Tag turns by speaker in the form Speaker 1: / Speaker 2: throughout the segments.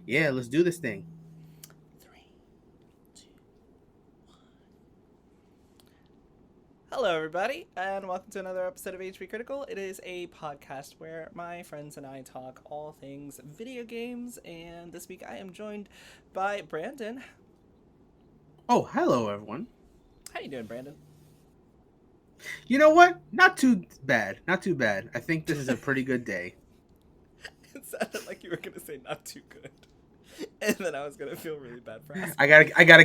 Speaker 1: Yeah, let's do this thing.
Speaker 2: 3, 2. Hello, everybody, and welcome to another episode of HP Critical. It is a podcast where my friends and I talk all things video games, and this week I am joined by Brandon.
Speaker 1: Oh, hello, everyone.
Speaker 2: How you doing, Brandon?
Speaker 1: You know what? Not too bad. Not too bad. I think this is a pretty good day.
Speaker 2: It sounded like you were gonna say not too good, and then I was gonna feel really bad for asking.
Speaker 1: I gotta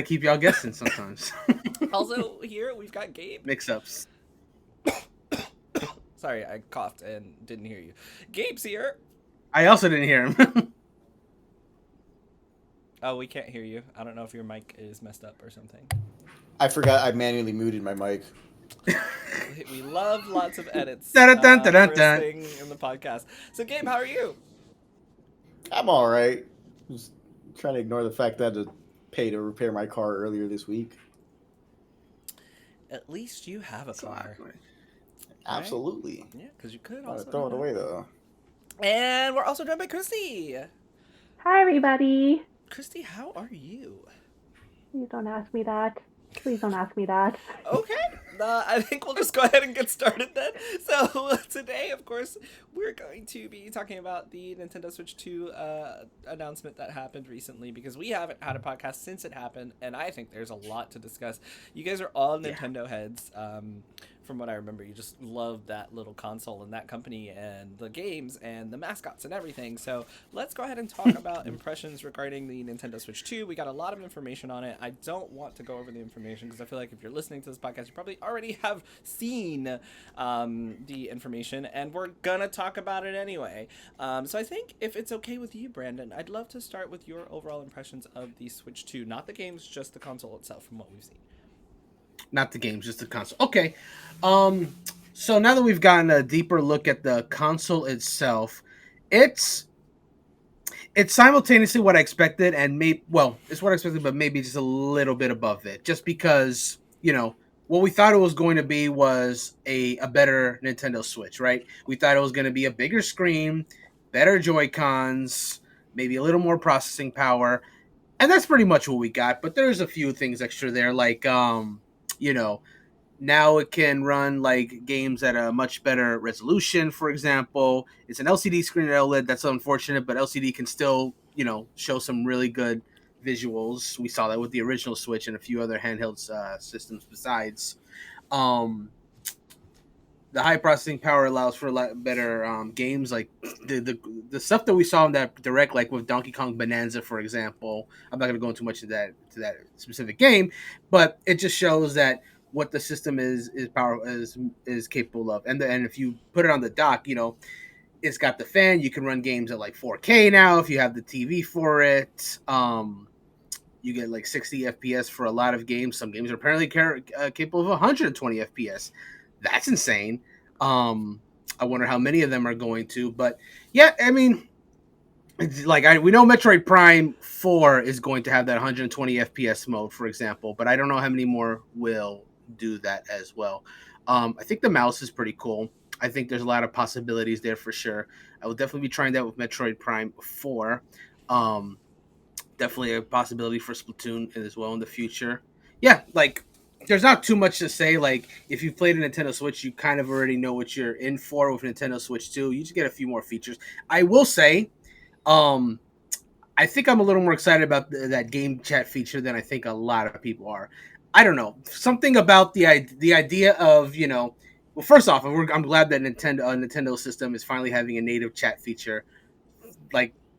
Speaker 1: keep y'all guessing sometimes.
Speaker 2: Also, here we've got Gabe.
Speaker 1: Mix-ups.
Speaker 2: Sorry, I coughed and didn't hear you. Gabe's here.
Speaker 1: I also didn't hear him.
Speaker 2: Oh, we can't hear you. I don't know if your mic is messed up or something.
Speaker 3: I forgot I manually muted my mic.
Speaker 2: We love lots of edits
Speaker 1: Dun, dun, dun, dun,
Speaker 2: first
Speaker 1: dun.
Speaker 2: thing in the podcast. So, Gabe, how are you?
Speaker 3: I'm all right. Just trying to ignore the fact that I had to pay to repair my car earlier this week.
Speaker 2: At least you have a car.
Speaker 3: Absolutely.
Speaker 2: Yeah, because you could
Speaker 3: I'm gonna
Speaker 2: also
Speaker 3: throw it away though.
Speaker 2: And we're also joined by Christy.
Speaker 4: Hi, everybody.
Speaker 2: Christy, how are you?
Speaker 4: Please don't ask me that. Please don't ask me that.
Speaker 2: Okay, I think we'll just go ahead and get started then. So today, of course, we're going to be talking about the Nintendo Switch 2 announcement that happened recently, because we haven't had a podcast since it happened, and I think there's a lot to discuss. You guys are all Nintendo heads. From what I remember, you just love that little console and that company and the games and the mascots and everything. So let's go ahead and talk about impressions regarding the Nintendo Switch 2. We got a lot of information on it. I don't want to go over the information because I feel like if you're listening to this podcast, you probably already have seen the information, and we're going to talk about it anyway. So I think if it's okay with you, Brandon, I'd love to start with your overall impressions of the Switch 2. Not the games, just the console itself from what we've seen.
Speaker 1: Not the games, just the console. Okay. So now that we've gotten a deeper look at the console itself, it's simultaneously what I expected, and it's what I expected, but maybe just a little bit above it. Just because, what we thought it was going to be was a better Nintendo Switch, right? We thought it was going to be a bigger screen, better Joy-Cons, maybe a little more processing power, and that's pretty much what we got. But there's a few things extra there, like now it can run like games at a much better resolution. For example, it's an LCD screen at OLED. That's unfortunate, but LCD can still, show some really good visuals. We saw that with the original Switch and a few other handheld systems besides. Um, the high processing power allows for a lot better games, like the stuff that we saw in that direct, like with Donkey Kong Bananza, for example. I'm not going to go into much of that to that specific game, but it just shows that what the system is capable of, and if you put it on the dock, it's got the fan. You can run games at like 4K now if you have the TV for it. You get like 60 FPS for a lot of games. Some games are apparently capable of 120 FPS. That's insane. I wonder how many of them are going to, but yeah, I mean, we know Metroid Prime 4 is going to have that 120 FPS mode, for example, but I don't know how many more will do that as well. I think the mouse is pretty cool. I think there's a lot of possibilities there for sure. I will definitely be trying that with Metroid Prime 4. Definitely a possibility for Splatoon as well in the future. Yeah, there's not too much to say. Like, if you've played a Nintendo Switch, you kind of already know what you're in for with Nintendo Switch 2. You just get a few more features. I will say, I think I'm a little more excited about that game chat feature than I think a lot of people are. I don't know. Something about the idea of, well, first off, I'm glad that Nintendo system is finally having a native chat feature,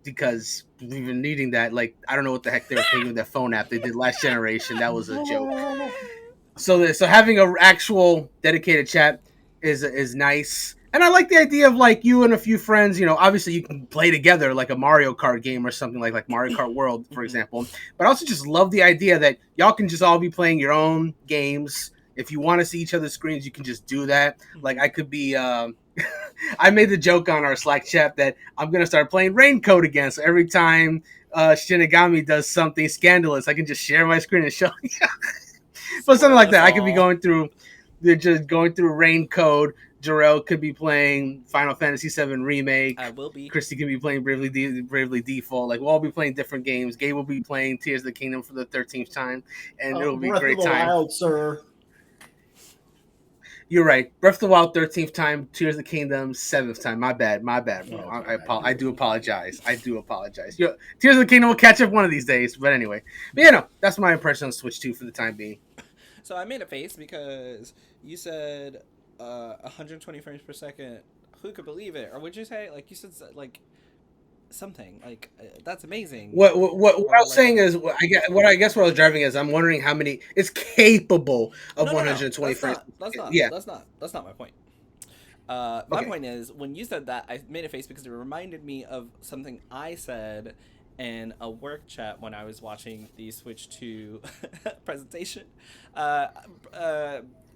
Speaker 1: because we've been needing that. Like, I don't know what the heck they were thinking with that phone app they did last generation. That was a joke. So having an actual dedicated chat is nice. And I like the idea of like you and a few friends, obviously you can play together like a Mario Kart game or something like Mario Kart World, for example. But I also just love the idea that y'all can just all be playing your own games. If you want to see each other's screens, you can just do that. Like, I could be, I made the joke on our Slack chat that I'm going to start playing Raincoat again. So every time Shinigami does something scandalous, I can just share my screen and show you. But something like that. I could be going through Rain Code, Jarrell could be playing Final Fantasy VII Remake.
Speaker 2: I will be.
Speaker 1: Christy can be playing Bravely Default. Like we'll all be playing different games. Gabe will be playing Tears of the Kingdom for the 13th time, and it'll be a
Speaker 3: Breath of
Speaker 1: great
Speaker 3: the
Speaker 1: time.
Speaker 3: Wild, sir.
Speaker 1: You're right. Breath of the Wild 13th time, Tears of the Kingdom 7th time. My bad, bro.
Speaker 3: Okay,
Speaker 1: I do apologize. Tears of the Kingdom will catch up one of these days. But anyway, that's my impression on Switch 2 for the time being.
Speaker 2: So I made a face because you said 120 frames per second. Who could believe it? Or would you say like you said like something like that's amazing?
Speaker 1: What I was saying is what I guess what I was driving is I'm wondering how many it's capable of 120 frames.
Speaker 2: That's not my point. My point is when you said that I made a face because it reminded me of something I said in a work chat when I was watching the Switch 2 presentation.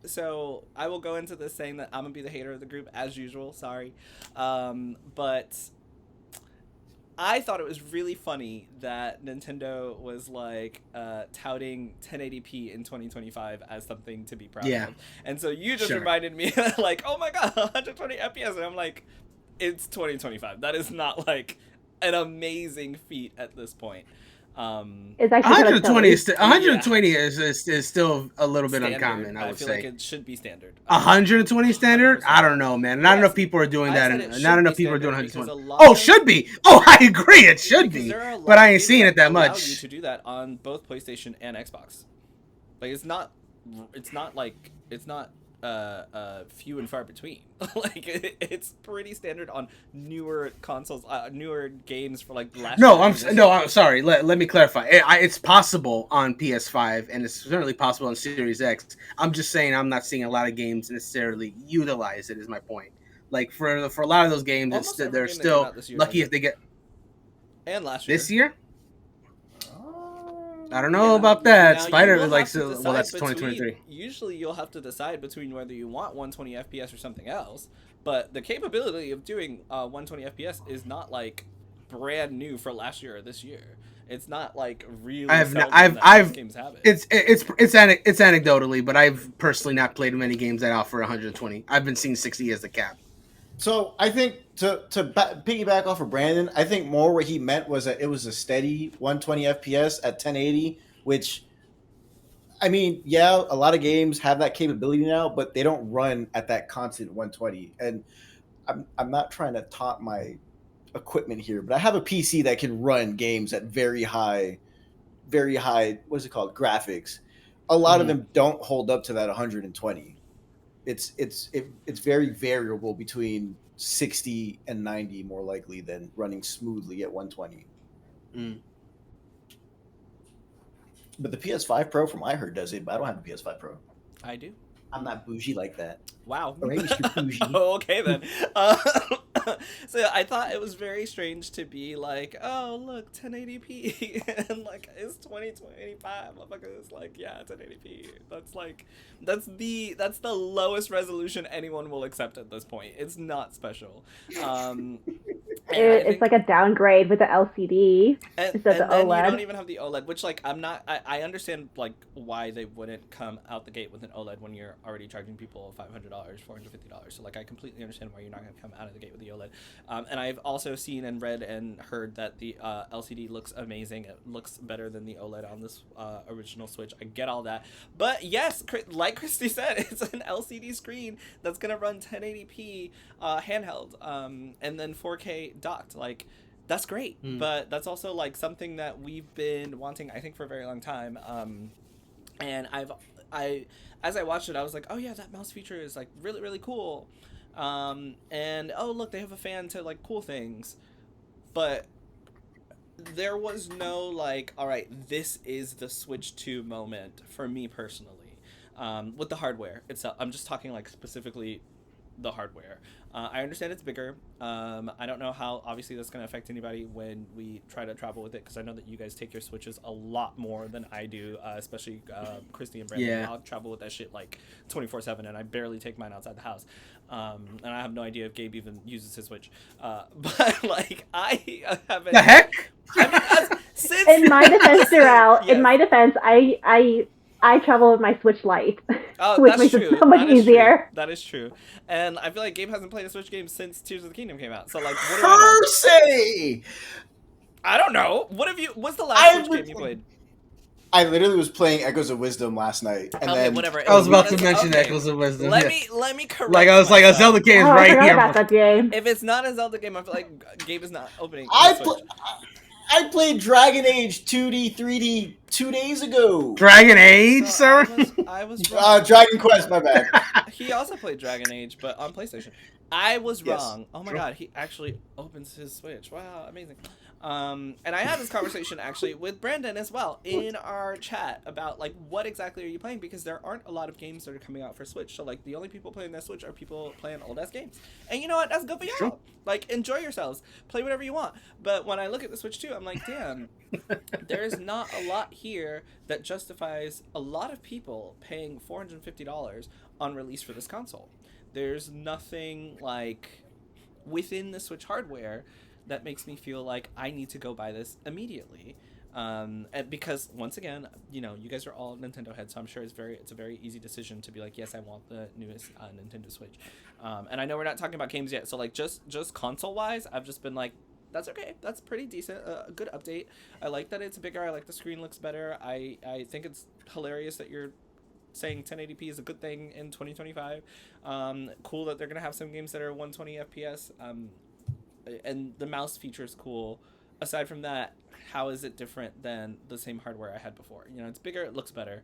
Speaker 2: So I will go into this saying that I'm gonna be the hater of the group as usual. Sorry, but I thought it was really funny that Nintendo was like touting 1080p in 2025 as something to be proud of. And so you just reminded me like, oh my god, 120 FPS, and I'm like, it's 2025. That is not like an amazing feat at this point.
Speaker 4: It's actually
Speaker 1: 120 is still a little bit uncommon. I would
Speaker 2: feel
Speaker 1: say
Speaker 2: like it should be standard.
Speaker 1: 120 standard.
Speaker 2: 100%.
Speaker 1: I don't know, man. Not enough people are doing that. Not enough people are doing
Speaker 2: 120.
Speaker 1: 120. Oh, should be. Oh, I agree. It should be. But I ain't seeing it that much.
Speaker 2: You to do that on both PlayStation and Xbox. Like it's not few and far between. Like it's pretty standard on newer consoles, newer games for like last.
Speaker 1: I'm sorry. Let me clarify. It's possible on PS5 and it's certainly possible on Series X. I'm just saying I'm not seeing a lot of games necessarily utilize it. Is my point. Like for a lot of those games, they're still lucky if they get.
Speaker 2: And last year.
Speaker 1: This year. I don't know about that.
Speaker 2: Now,
Speaker 1: Spider that's
Speaker 2: between,
Speaker 1: 2023.
Speaker 2: Usually you'll have to decide between whether you want 120 FPS or something else. But the capability of doing 120 FPS is not like brand new for last year or this year. It's not like really.
Speaker 1: Games have it. It's anecdotally, but I've personally not played many games that offer 120. I've been seeing 60 as the cap.
Speaker 3: So I think to piggyback off of Brandon, I think more what he meant was that it was a steady 120 FPS at 1080, which, I mean, yeah, a lot of games have that capability now, but they don't run at that constant 120. And I'm not trying to taunt my equipment here, but I have a PC that can run games at very high, what's it called, graphics. A lot of them don't hold up to that 120. It's very variable between 60 and 90 more likely than running smoothly at 120. But the PS5 Pro, from what I heard, does it, but I don't have a PS5 Pro.
Speaker 2: I do.
Speaker 3: I'm not bougie like that.
Speaker 2: Wow.
Speaker 3: Or maybe Mr. Bougie.
Speaker 2: Oh, okay then. So I thought it was very strange to be like, oh look, 1080p, and like it's 2025. Motherfuckers like, yeah, 1080p. That's the lowest resolution anyone will accept at this point. It's not special.
Speaker 4: It's like a downgrade with the LCD
Speaker 2: and
Speaker 4: instead of the
Speaker 2: then
Speaker 4: OLED.
Speaker 2: You don't even have the OLED, which like I understand like why they wouldn't come out the gate with an OLED when you're already charging people $500, $450. So like I completely understand why you're not going to come out of the gate with the OLED. And I've also seen and read and heard that the LCD looks amazing. It looks better than the OLED on this original Switch. I get all that, but yes, like Christy said, it's an LCD screen that's going to run 1080p handheld, and then 4K docked. Like that's great, but that's also like something that we've been wanting, I think, for a very long time. And as I watched it, I was like, oh yeah, that mouse feature is like really, really cool. And oh look, they have a fan to like cool things, but there was no like, all right, this is the Switch 2 moment for me personally, with the hardware itself. I'm just talking like specifically the hardware. I understand it's bigger. I don't know how obviously that's going to affect anybody when we try to travel with it, because I know that you guys take your Switches a lot more than I do, especially Christy and Brandon. Yeah. I'll travel with that shit like 24/7, and I barely take mine outside the house. And I have no idea if Gabe even uses his Switch. But like I haven't.
Speaker 1: The heck?
Speaker 2: I mean, since
Speaker 4: in my defense, Darrell, in my defense, I I travel with my Switch Lite,
Speaker 2: Oh,
Speaker 4: which
Speaker 2: that's
Speaker 4: makes it
Speaker 2: true.
Speaker 4: so much
Speaker 2: That is true.
Speaker 4: easier.
Speaker 2: That is true. And I feel like Gabe hasn't played a Switch game since Tears of the Kingdom came out. So like, what do I know?
Speaker 3: Hersey!
Speaker 2: I don't know. What have you? What's the last
Speaker 3: I
Speaker 2: Switch game
Speaker 3: was
Speaker 2: you played?
Speaker 3: I literally was playing Echoes of Wisdom last night, and
Speaker 2: Okay,
Speaker 3: then
Speaker 2: whatever. It
Speaker 1: I was
Speaker 2: was
Speaker 1: about
Speaker 2: not
Speaker 1: to
Speaker 2: as
Speaker 1: mention
Speaker 2: okay.
Speaker 1: Echoes of Wisdom.
Speaker 2: Let
Speaker 1: Yeah.
Speaker 2: me let me correct
Speaker 1: Like I was like, a
Speaker 2: myself.
Speaker 1: Zelda game is
Speaker 4: Oh, I
Speaker 1: right
Speaker 4: forgot
Speaker 1: here.
Speaker 4: about that game.
Speaker 2: If it's not a Zelda game, I feel like Gabe is not opening
Speaker 3: I
Speaker 2: his Switch.
Speaker 3: pl- I played Dragon Age 2D 3D 2 days ago.
Speaker 1: Dragon Age,
Speaker 2: So
Speaker 1: sir.
Speaker 2: I was wrong.
Speaker 3: Dragon Quest, my bad.
Speaker 2: He also played Dragon Age, but on PlayStation. I was
Speaker 3: Yes.
Speaker 2: wrong. Oh my
Speaker 1: True.
Speaker 2: god, he actually opens his Switch. Wow, amazing. And I had this conversation actually with Brandon as well in our chat about like what exactly are you playing, because there aren't a lot of games that are coming out for Switch. So like the only people playing that Switch are people playing old ass games. And you know what? That's good for
Speaker 1: True.
Speaker 2: y'all. Like enjoy yourselves, play whatever you want. But when I look at the Switch 2, I'm like, damn, there is not a lot here that justifies a lot of people paying $450 on release for this console. There's nothing like within the Switch hardware that makes me feel like I need to go buy this immediately. And because once again, you know, you guys are all Nintendo heads, so I'm sure it's a very easy decision to be like, yes, I want the newest Nintendo Switch. And I know we're not talking about games yet, so like just console wise, I've just been like, that's okay. That's pretty decent. A good update. I like that it's bigger. I like the screen looks better. I think it's hilarious that you're saying 1080p is a good thing in 2025. Cool that they're gonna have some games that are 120 FPS. And the mouse feature is cool. Aside from that, how is it different than the same hardware I had before? You know, it's bigger, it looks better.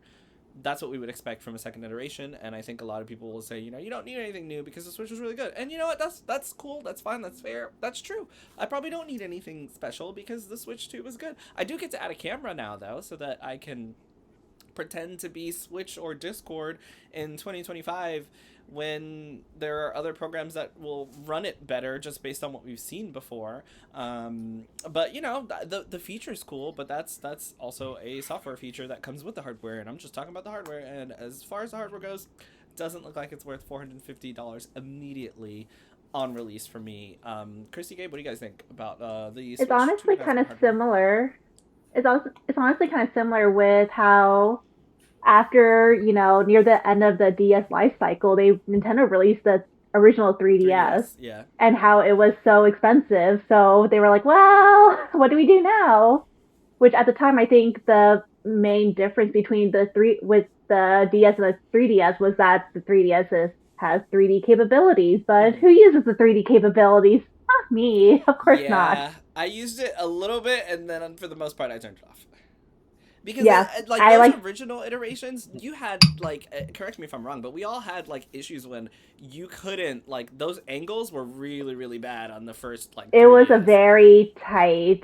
Speaker 2: That's what we would expect from a second iteration, and I think a lot of people will say, you know, you don't need anything new because the Switch is really good. And you know what? That's cool. That's fine. That's fair. That's true. I probably don't need anything special because the Switch 2 was good. I do get to add a camera now though, so that I can pretend to be Switch or Discord in 2025 when there are other programs that will run it better just based on what we've seen before. But you know, the feature is cool, but that's also a software feature that comes with the hardware, and I'm just talking about the hardware. And as far as the hardware goes, doesn't look like it's worth $450 immediately on release for me. Christy, Gabe, what do you guys think about the Switch
Speaker 4: It's honestly
Speaker 2: 2
Speaker 4: kind of
Speaker 2: hardware?
Speaker 4: similar. It's honestly kind of similar with how after, near the end of the DS life cycle, Nintendo released the original 3DS
Speaker 2: 3DS, yeah.
Speaker 4: and how it was so expensive. So they were like, well, what do we do now? Which at the time I think the main difference between the DS and the 3DS was that the 3DS has 3D capabilities, but
Speaker 2: Mm-hmm.
Speaker 4: who uses the 3D capabilities? Not me, of course not.
Speaker 2: Yeah, I used it a little bit, and then for the most part, I turned it off. Because
Speaker 4: Yeah,
Speaker 2: like
Speaker 4: I
Speaker 2: those
Speaker 4: like
Speaker 2: original iterations, you had like correct me if I'm wrong, but we all had like issues when you couldn't like those angles were really bad on the first like
Speaker 4: it was a
Speaker 2: 3DS.
Speaker 4: very tight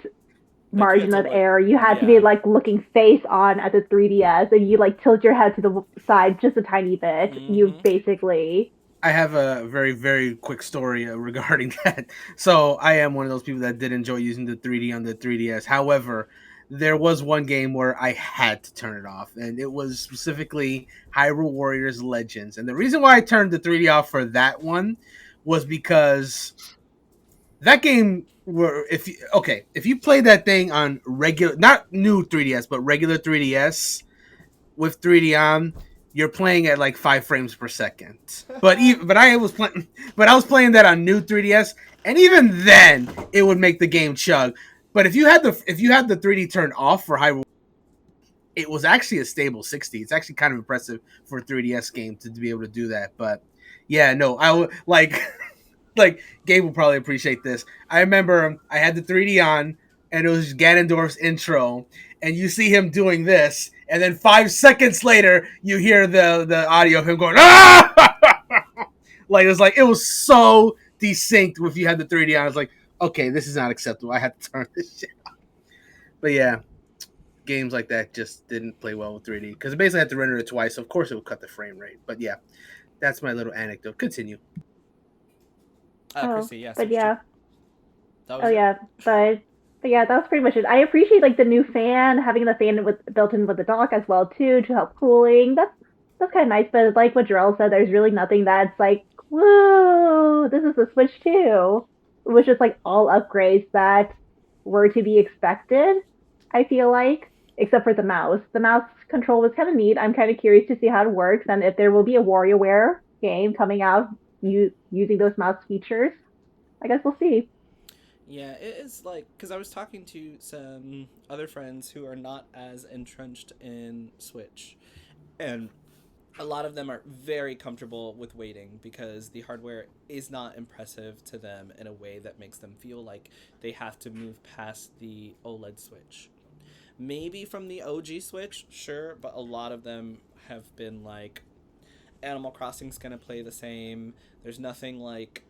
Speaker 2: Like you had
Speaker 4: margin
Speaker 2: to
Speaker 4: of
Speaker 2: look,
Speaker 4: error. You had to be
Speaker 2: yeah.
Speaker 4: like looking face on at the 3DS, and you like tilt your head to the side just a tiny bit. You
Speaker 2: Mm-hmm.
Speaker 4: basically
Speaker 1: I have a very, very quick story regarding that. So I am one of those people that did enjoy using the 3D on the 3DS. However, there was one game where I had to turn it off, and it was specifically Hyrule Warriors Legends. And the reason why I turned the 3D off for that one was because that game were if you play that thing on regular, not new 3DS but regular 3DS with 3D on, you're playing at like 5 frames per second. But I was playing that on new 3DS, and even then it would make the game chug. But if you had the 3D turned off for Hyrule, it was actually a stable 60. It's actually kind of impressive for a 3DS game to be able to do that. But yeah, no, I would like like Gabe will probably appreciate this. I remember I had the 3D on, and it was Ganondorf's intro, and you see him doing this, and then 5 seconds later you hear the audio of him going ah, like it was so desynced if you had the 3D on. I was like, okay, this is not acceptable. I had to turn this shit off. But yeah, games like that just didn't play well with 3D because it basically had to render it twice. So of course, it would cut the frame rate. But yeah, that's my little anecdote. Continue.
Speaker 4: oh,
Speaker 2: Chrissy, yeah,
Speaker 4: but
Speaker 2: Switch 2.
Speaker 4: yeah,
Speaker 2: That
Speaker 4: oh
Speaker 2: was it.
Speaker 4: yeah, but yeah, that was pretty much it. I appreciate like the new fan, having the fan with built in with the dock as well too to help cooling. That's kind of nice. But like what Jarrell said, there's really nothing that's like, whoa, this is the Switch 2, which is like all upgrades that were to be expected. I feel like. except for the mouse. The mouse control was kind of neat. I'm kind of curious to see how it works and if there will be a WarioWare game coming out using those mouse features. I guess we'll see.
Speaker 2: Yeah, it is like because I was talking to some other friends who are not as entrenched in Switch, and a lot of them are very comfortable with waiting because the hardware is not impressive to them in a way that makes them feel like they have to move past the OLED Switch. Maybe from the OG Switch, sure, but a lot of them have been like Animal Crossing's gonna play the same. There's nothing like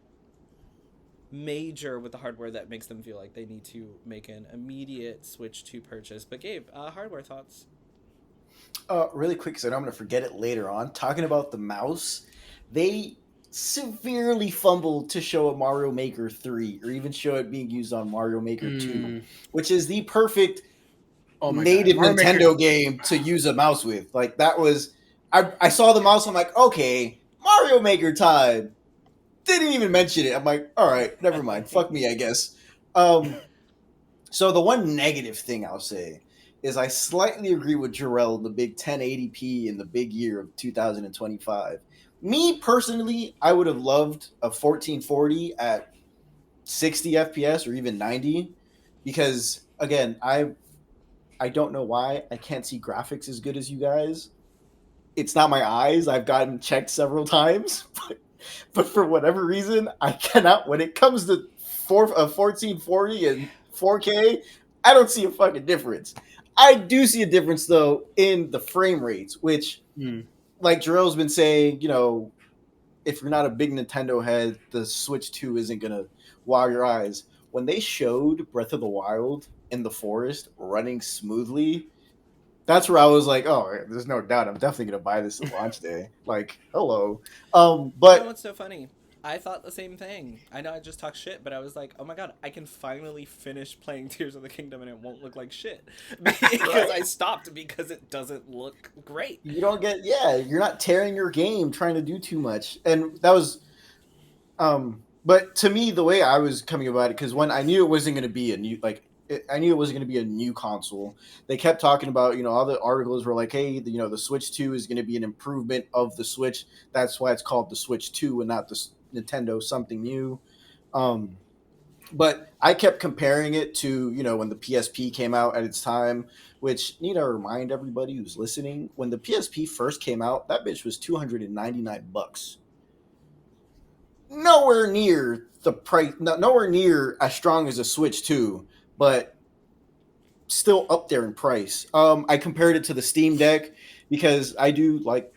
Speaker 2: major with the hardware that makes them feel like they need to make an immediate switch to purchase. But Gabe, hardware thoughts?
Speaker 3: Really quick, because I know I'm going to forget it later on. Talking about the mouse, they severely fumbled to show a Mario Maker 3 or even show it being used on Mario Maker 2, which is the perfect
Speaker 1: Oh my god,
Speaker 3: native
Speaker 1: Mario
Speaker 3: Nintendo
Speaker 1: Maker.
Speaker 3: game to use a mouse with. Like, that was. I saw the mouse, I'm like, okay, Mario Maker time. Didn't even mention it. I'm like, all right, never mind. Fuck me, I guess. Um, so the one negative thing I'll say is I slightly agree with Jarrell, the big 1080p in the big year of 2025. Me personally, I would have loved a 1440 at 60 FPS or even 90 because again, I don't know why I can't see graphics as good as you guys. It's not my eyes. I've gotten checked several times, but for whatever reason, I cannot. When it comes to 1440 and 4K, I don't see a fucking difference. I do see a difference though in the frame rates, which,
Speaker 1: Mm.
Speaker 3: like Jarrell's been saying, if you're not a big Nintendo head, the Switch 2 isn't gonna wow your eyes. When they showed Breath of the Wild in the forest running smoothly, that's where I was like, oh, there's no doubt. I'm definitely gonna buy this at launch day. Like, hello.
Speaker 2: You know
Speaker 3: But
Speaker 2: what's so funny? I thought the same thing. I know I just talked shit, but I was like, oh my god, I can finally finish playing Tears of the Kingdom and it won't look like shit. Because
Speaker 3: right,
Speaker 2: I stopped because it doesn't look great.
Speaker 3: you don't get, yeah, you're not tearing your game trying to do too much, and that was, but to me, the way I was coming about it, because when I knew it wasn't gonna be a new, like, I knew it wasn't going to be a new console. They kept talking about, all the articles were like, hey, the Switch 2 is going to be an improvement of the Switch. That's why it's called the Switch 2 and not the Nintendo something new. Um, but I kept comparing it to, when the PSP came out at its time, which need to remind everybody who's listening, when the PSP first came out, that bitch was $299. Nowhere near the price, nowhere near as strong as a Switch 2, but still up there in price. I compared it to the Steam Deck because I do like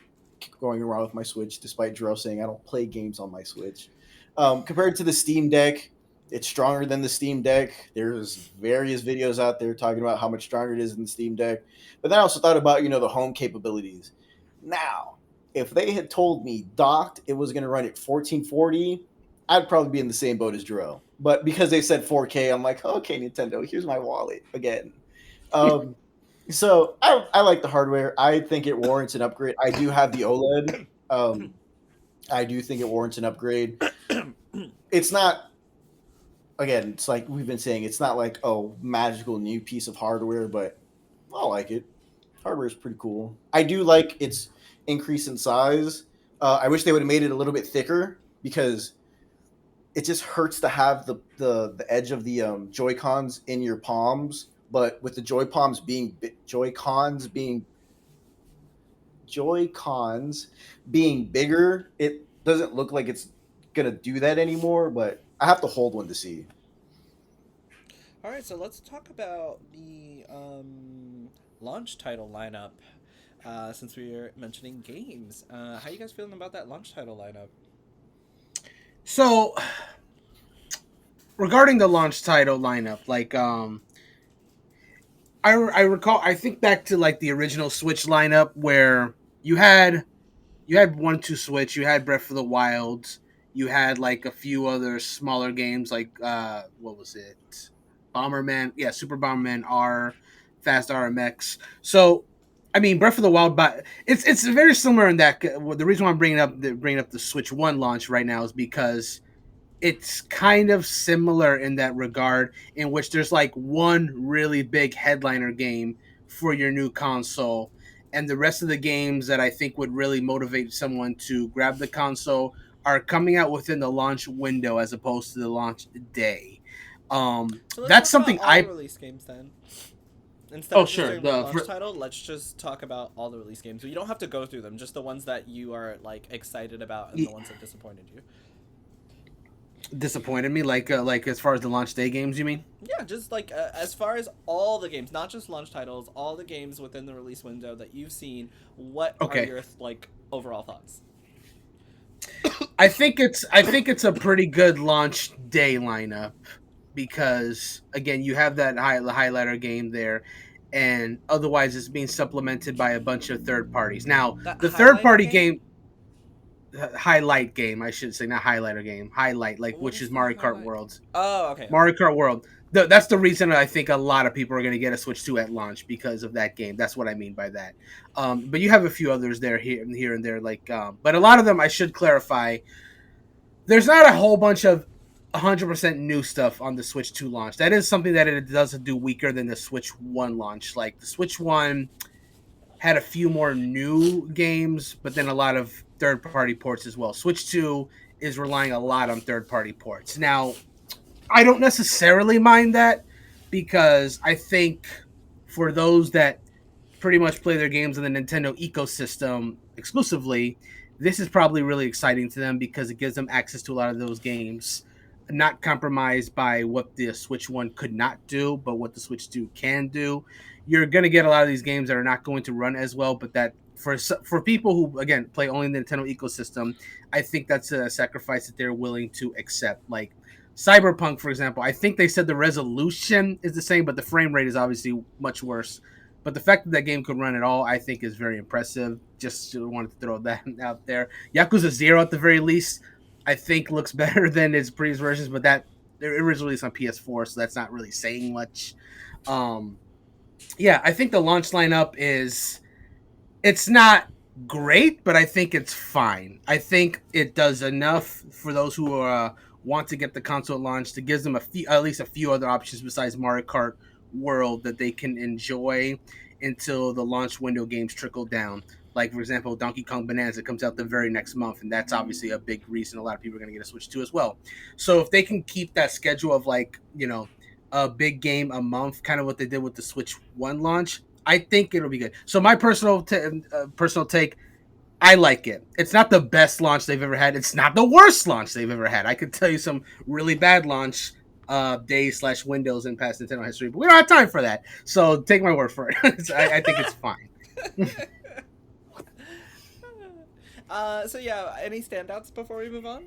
Speaker 3: going around with my Switch, despite Jarrell saying I don't play games on my Switch. Compared to the Steam Deck, it's stronger than the Steam Deck. There's various videos out there talking about how much stronger it is than the Steam Deck. But then I also thought about, the home capabilities. Now, if they had told me docked it was going to run at 1440, I'd probably be in the same boat as Jarrell. But because they said 4K, I'm like, okay, Nintendo, here's my wallet again. Um, so I like the hardware. I think it warrants an upgrade. I do have the OLED. I do think it warrants an upgrade. It's not, again, it's like we've been saying, it's not like, oh, magical new piece of hardware, but I like it. Hardware is pretty cool. I do like its increase in size. I wish they would have made it a little bit thicker because it just hurts to have the edge of the Joy Cons in your palms, but with the Joy Cons being bigger, it doesn't look like it's gonna do that anymore. But I have to hold one to see.
Speaker 2: All right, so let's talk about the launch title lineup. Since we are mentioning games, how you guys feeling about that launch title lineup?
Speaker 1: So regarding the launch title lineup, like I recall, I think back to like the original Switch lineup where you had one two Switch, you had Breath of the Wilds, you had like a few other smaller games like what was it, Bomberman, yeah, Super Bomberman R, Fast RMX. So I mean, Breath of the Wild, but it's very similar in that. The reason why I'm bringing up the Switch One launch right now is because it's kind of similar in that regard, in which there's like one really big headliner game for your new console. And the rest of the games that I think would really motivate someone to grab the console are coming out within the launch window as opposed to the launch day.
Speaker 2: So let's
Speaker 1: That's
Speaker 2: talk about
Speaker 1: something
Speaker 2: all the
Speaker 1: I.
Speaker 2: release games then. Instead
Speaker 1: Oh,
Speaker 2: of just
Speaker 1: sure.
Speaker 2: doing one launch title, let's just talk about all the release games. You don't have to go through them, just the ones that you are like excited about and the ones that disappointed you.
Speaker 1: Disappointed me, like as far as the launch day games, you mean?
Speaker 2: Yeah, just like as far as all the games, not just launch titles, all the games within the release window that you've seen. What are
Speaker 1: Okay.
Speaker 2: your like overall thoughts?
Speaker 1: I think it's a pretty good launch day lineup because again you have that highlighter game there, and otherwise it's being supplemented by a bunch of third parties. Now
Speaker 2: That
Speaker 1: the third
Speaker 2: highlighter
Speaker 1: party
Speaker 2: game?
Speaker 1: game, highlight game, I should say, not highlighter game, highlight, like
Speaker 2: What
Speaker 1: which
Speaker 2: is
Speaker 1: is
Speaker 2: the
Speaker 1: Mario Kart
Speaker 2: highlight?
Speaker 1: World.
Speaker 2: Oh, okay.
Speaker 1: Mario Kart World. That's the reason I think a lot of people are going to get a Switch 2 at launch because of that game. That's what I mean by that. But you have a few others there, here and there, but a lot of them, I should clarify, there's not a whole bunch of 100% new stuff on the Switch 2 launch. That is something that it does do weaker than the Switch 1 launch. Like the Switch 1 had a few more new games, but then a lot of third-party ports as well. Switch 2 is relying a lot on third-party ports. Now, I don't necessarily mind that because I think for those that pretty much play their games in the Nintendo ecosystem exclusively, this is probably really exciting to them because it gives them access to a lot of those games, not compromised by what the Switch 1 could not do, but what the Switch 2 can do. You're going to get a lot of these games that are not going to run as well, but that for people who again play only the Nintendo ecosystem, I think that's a sacrifice that they're willing to accept. Like Cyberpunk, for example, I think they said the resolution is the same, but the frame rate is obviously much worse. But the fact that that game could run at all, I think, is very impressive. Just wanted to throw that out there. Yakuza 0, at the very least, I think looks better than its previous versions, but that it originally released on PS4, so that's not really saying much. Um, yeah, I think the launch lineup it's not great, but I think it's fine. I think it does enough for those who want to get the console launched. It gives them at least a few other options besides Mario Kart World that they can enjoy until the launch window games trickle down. Like, for example, Donkey Kong Bonanza comes out the very next month, and that's obviously a big reason a lot of people are going to get a Switch 2 as well. So if they can keep that schedule of, like, a big game a month, kind of what they did with the Switch 1 launch, I think it'll be good. So my personal take, I like it. It's not the best launch they've ever had. It's not the worst launch they've ever had. I could tell you some really bad launch days/windows in past Nintendo history, but we don't have time for that. So take my word for it. I think it's fine.
Speaker 2: So yeah, any standouts before we move on?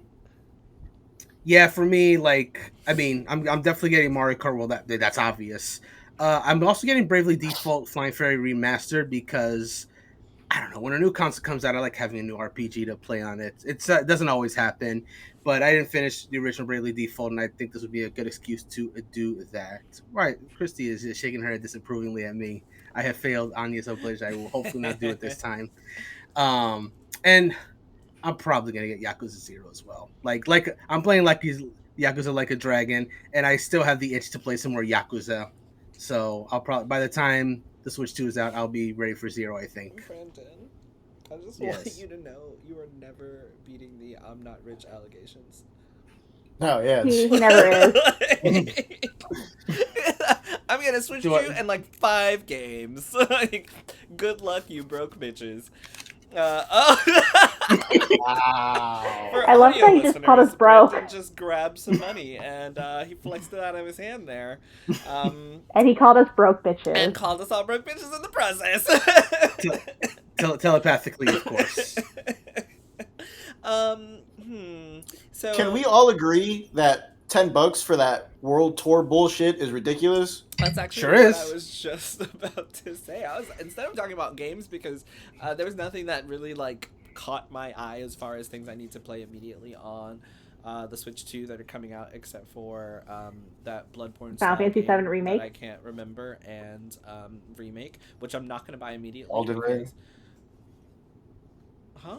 Speaker 1: Yeah, for me, like, I mean, I'm definitely getting Mario Kart World. That's obvious. I'm also getting Bravely Default Flying Fairy Remastered because I don't know, when a new console comes out, I like having a new RPG to play on it. It doesn't always happen, but I didn't finish the original Bravely Default, and I think this would be a good excuse to do that. Right, Christy is shaking her head disapprovingly at me. I have failed Anya's Upledge. I will hopefully not do it this time. And I'm probably gonna get Yakuza 0 as well. Like I'm playing like he's Yakuza Like a Dragon, and I still have the itch to play some more Yakuza. So I'll probably, by the time the Switch 2 is out, I'll be ready for 0, I think.
Speaker 2: Brandon, I just
Speaker 1: Yes.
Speaker 2: want you to know you are never beating the I'm not rich allegations.
Speaker 3: No, yeah.
Speaker 4: He never is.
Speaker 2: I'm gonna switch
Speaker 1: Do
Speaker 2: you
Speaker 1: I-
Speaker 2: in like 5 games. Like, good luck, you broke bitches.
Speaker 3: Wow.
Speaker 2: For
Speaker 4: I love
Speaker 2: audio
Speaker 4: that he just called us
Speaker 2: listeners,
Speaker 4: broke.
Speaker 2: Brandon just grabbed some money and he flexed it out of his hand there,
Speaker 4: And he called us broke bitches.
Speaker 2: and called us all broke bitches in the process.
Speaker 1: Telepathically, of course.
Speaker 2: So
Speaker 3: Can we all agree that $10 for that world tour bullshit is ridiculous?
Speaker 2: That's actually
Speaker 1: Sure
Speaker 2: what
Speaker 1: is.
Speaker 2: I was just about to say. Instead of talking about games, because there was nothing that really like caught my eye as far as things I need to play immediately on the Switch 2 that are coming out, except for that Bloodborne
Speaker 4: Final Fantasy
Speaker 2: game
Speaker 4: VII Remake?
Speaker 2: that I can't remember, and remake, which I'm not going to buy immediately.
Speaker 3: Elden Ring.
Speaker 2: Huh?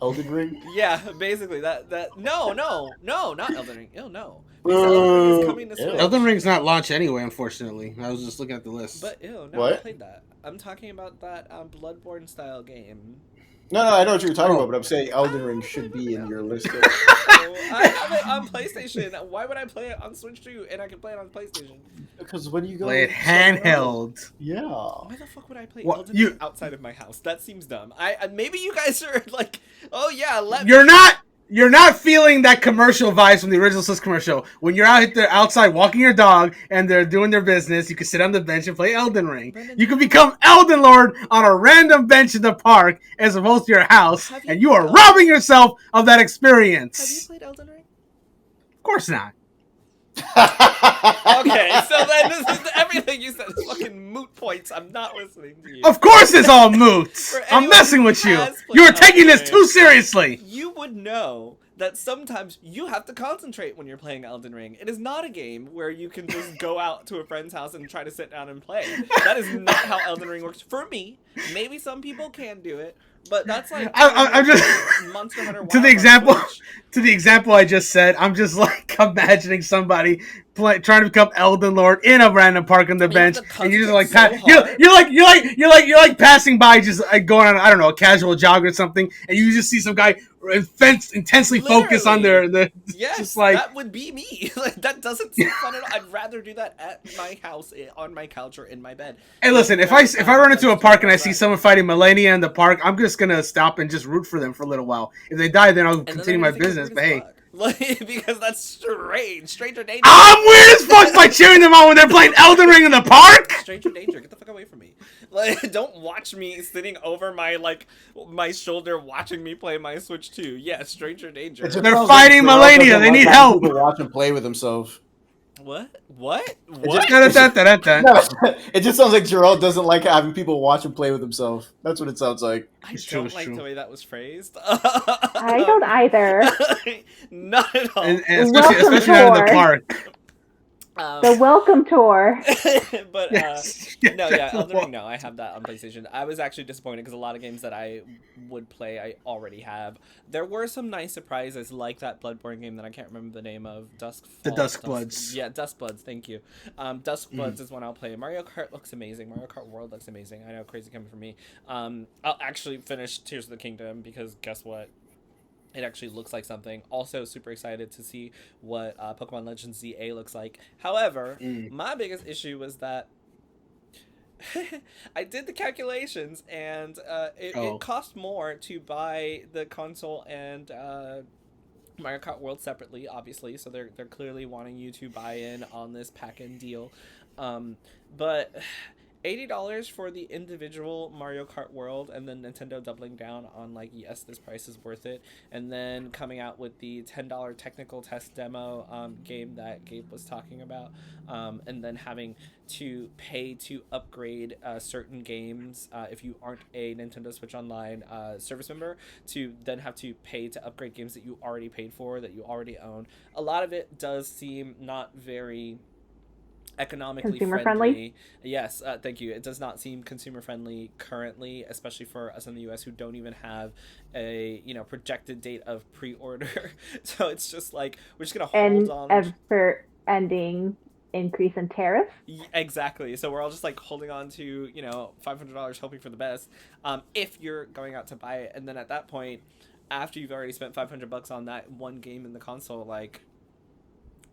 Speaker 3: Elden Ring.
Speaker 2: Yeah, basically that no, not Elden Ring. Ew, no. Because Elden Ring is coming to
Speaker 3: Ew.
Speaker 2: Switch.
Speaker 1: Elden Ring's not launched anyway, unfortunately. I was just looking at the list.
Speaker 2: But ew, no, I
Speaker 3: What?
Speaker 2: played that. I'm talking about that Bloodborne style game.
Speaker 3: No, I know what you're talking
Speaker 1: Oh.
Speaker 3: about, but I'm saying Elden Ring should be in your list.
Speaker 2: I have it on PlayStation. Why would I play it on Switch 2 and I can play it on PlayStation?
Speaker 3: Because when you go
Speaker 1: Play it
Speaker 3: somewhere
Speaker 1: handheld.
Speaker 3: else- yeah.
Speaker 2: Why the fuck would I play
Speaker 1: What,
Speaker 2: Elden
Speaker 1: you-
Speaker 2: Ring outside of my house? That seems dumb. Maybe you guys are like, oh yeah,
Speaker 1: You're not feeling that commercial vibes from the original Swiss commercial. When you're out there outside walking your dog and they're doing their business, you can sit on the bench and play Elden Ring.
Speaker 2: Brendan,
Speaker 1: You can become Elden Lord on a random bench in the park as opposed to your house,
Speaker 2: Have you
Speaker 1: and you are
Speaker 2: played
Speaker 1: robbing yourself of that
Speaker 2: Have you
Speaker 1: experience.
Speaker 2: played Elden Ring?
Speaker 1: Of course not.
Speaker 2: Okay, so then this is everything you said is fucking moot points. I'm not listening to you.
Speaker 1: Of course it's all moot.
Speaker 2: For
Speaker 1: I'm
Speaker 2: anyone
Speaker 1: messing
Speaker 2: who
Speaker 1: with you.
Speaker 2: has played
Speaker 1: You are taking
Speaker 2: Elden
Speaker 1: this
Speaker 2: Ring,
Speaker 1: too seriously.
Speaker 2: You would know that sometimes you have to concentrate when you're playing Elden Ring. It is not a game where you can just go out to a friend's house and try to sit down and play. That is not how Elden Ring works. For me, maybe some people can do it, but that's like
Speaker 1: I'm just
Speaker 2: Monster Hunter Wild
Speaker 1: to the
Speaker 2: on
Speaker 1: example.
Speaker 2: Switch.
Speaker 1: To the example I just said, I'm just like imagining somebody trying to become Elden Lord in a random park on the bench,
Speaker 2: have to
Speaker 1: and you're just like
Speaker 2: concentrate so hard.
Speaker 1: you're like passing by, just like going on, I don't know, a casual jog or something, and you just see some guy intensely focused on the
Speaker 2: Yes,
Speaker 1: just like
Speaker 2: that would be me. Like that doesn't seem fun at all. I'd rather do that at my house, on my couch, or in my bed.
Speaker 1: Hey, listen, if I run into a park and I see someone fighting Millennia in the park, I'm just gonna stop and just root for them for a little while. If they die, then I'll continue my business. But hey,
Speaker 2: like, because that's strange. Stranger danger.
Speaker 1: I'm weird as fuck by cheering them on when they're playing Elden Ring in the park.
Speaker 2: Stranger danger. Get the fuck away from me. Like, don't watch me sitting over my shoulder watching me play my Switch 2. Yeah, stranger danger.
Speaker 1: They're fighting Millennia. They need help.
Speaker 3: People watch him play with himself.
Speaker 2: What?
Speaker 3: What?
Speaker 1: Da-da-da-da-da-da.
Speaker 3: It just sounds like Gerald doesn't like having people watch him play with himself. That's what it sounds like.
Speaker 2: I
Speaker 1: It's true,
Speaker 2: don't
Speaker 1: it's
Speaker 2: like
Speaker 1: true.
Speaker 2: the way that was phrased.
Speaker 4: I don't either.
Speaker 2: Not at all.
Speaker 1: And especially not in the park.
Speaker 4: The welcome tour.
Speaker 2: But
Speaker 1: Yes.
Speaker 2: no, yeah, Elden Ring. No, I have that on PlayStation. I was actually disappointed because a lot of games that I would play, I already have. There were some nice surprises, like that Bloodborne game that I can't remember the name of.
Speaker 1: The Duskbloods.
Speaker 2: Yeah, Duskbloods. Thank you. Duskbloods is one I'll play. Mario Kart looks amazing. Mario Kart World looks amazing. I know, crazy coming from me. I'll actually finish Tears of the Kingdom because guess what? It actually looks like something. Also, super excited to see what Pokemon Legends ZA looks like. However, my biggest issue was that I did the calculations, and it cost more to buy the console and Mario Kart World separately, obviously. So they're clearly wanting you to buy in on this pack-in deal. But $80 for the individual Mario Kart World, and then Nintendo doubling down on like, yes, this price is worth it, and then coming out with the $10 technical test demo game that Gabe was talking about, and then having to pay to upgrade certain games if you aren't a Nintendo Switch Online service member, to then have to pay to upgrade games that you already paid for, that you already own. A lot of it does seem not very economically
Speaker 4: Consumer
Speaker 2: friendly. Yes, thank you. It does not seem consumer friendly currently, especially for us in the US who don't even have a projected date of pre-order. So it's just like we're just gonna hold on.
Speaker 4: Ever ending increase in tariffs.
Speaker 2: Exactly. So we're all just like holding on to $500, hoping for the best. If you're going out to buy it, and then at that point, after you've already spent $500 on that one game in the console, like,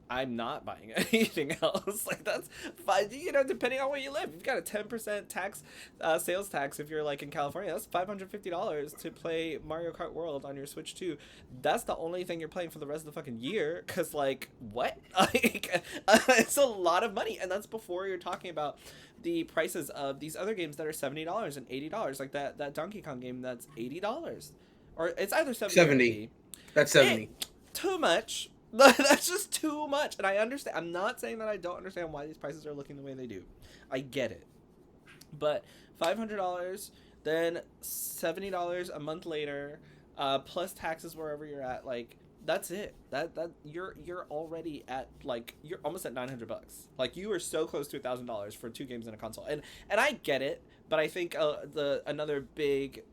Speaker 2: I'm not buying anything else. Like, that's fine. Depending on where you live, you've got a 10% tax, sales tax. If you're like in California, that's $550 to play Mario Kart World on your Switch 2. That's the only thing you're playing for the rest of the fucking year. Cause like, what? Like, it's a lot of money, and that's before you're talking about the prices of these other games that are $70 and $80. Like that Donkey Kong game that's $80, or it's either 70. Or 80.
Speaker 1: That's 70.
Speaker 2: Too much. That's just too much. And I understand. I'm not saying that I don't understand why these prices are looking the way they do. I get it. But $500, then $70 a month later, plus taxes wherever you're at, like, that's it. That you're already at, like, you're almost at $900. Like, you are so close to $1,000 for 2 games and a console. And I get it, but I think another big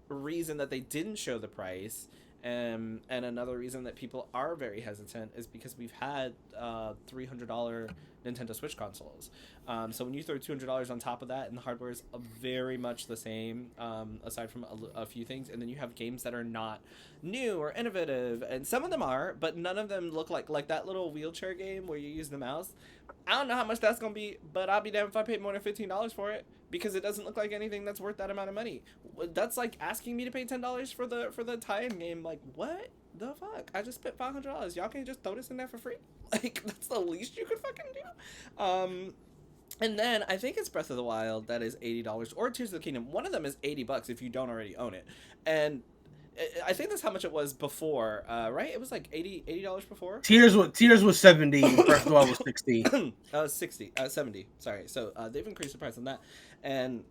Speaker 2: reason that they didn't show the price, and another reason that people are very hesitant is because we've had $300 Nintendo Switch consoles. So when you throw $200 on top of that, and the hardware is very much the same, aside from a few things, and then you have games that are not new or innovative, and some of them are, but none of them look like that little wheelchair game where you use the mouse. I don't know how much that's gonna be, but I'll be damned if I paid more than $15 for it, because it doesn't look like anything that's worth that amount of money. That's like asking me to pay $10 for the tie-in game. Like, what the fuck? I just spent $500. Y'all can't just throw this in there for free? Like, that's the least you could fucking do. And then I think it's Breath of the Wild that is $80, or Tears of the Kingdom. One of them is $80 if you don't already own it, and I think that's how much it was before, right? It was like $80 before.
Speaker 1: Tears was 70. Breath of the Wild was 60.
Speaker 2: 70. Sorry. So they've increased the price on that, and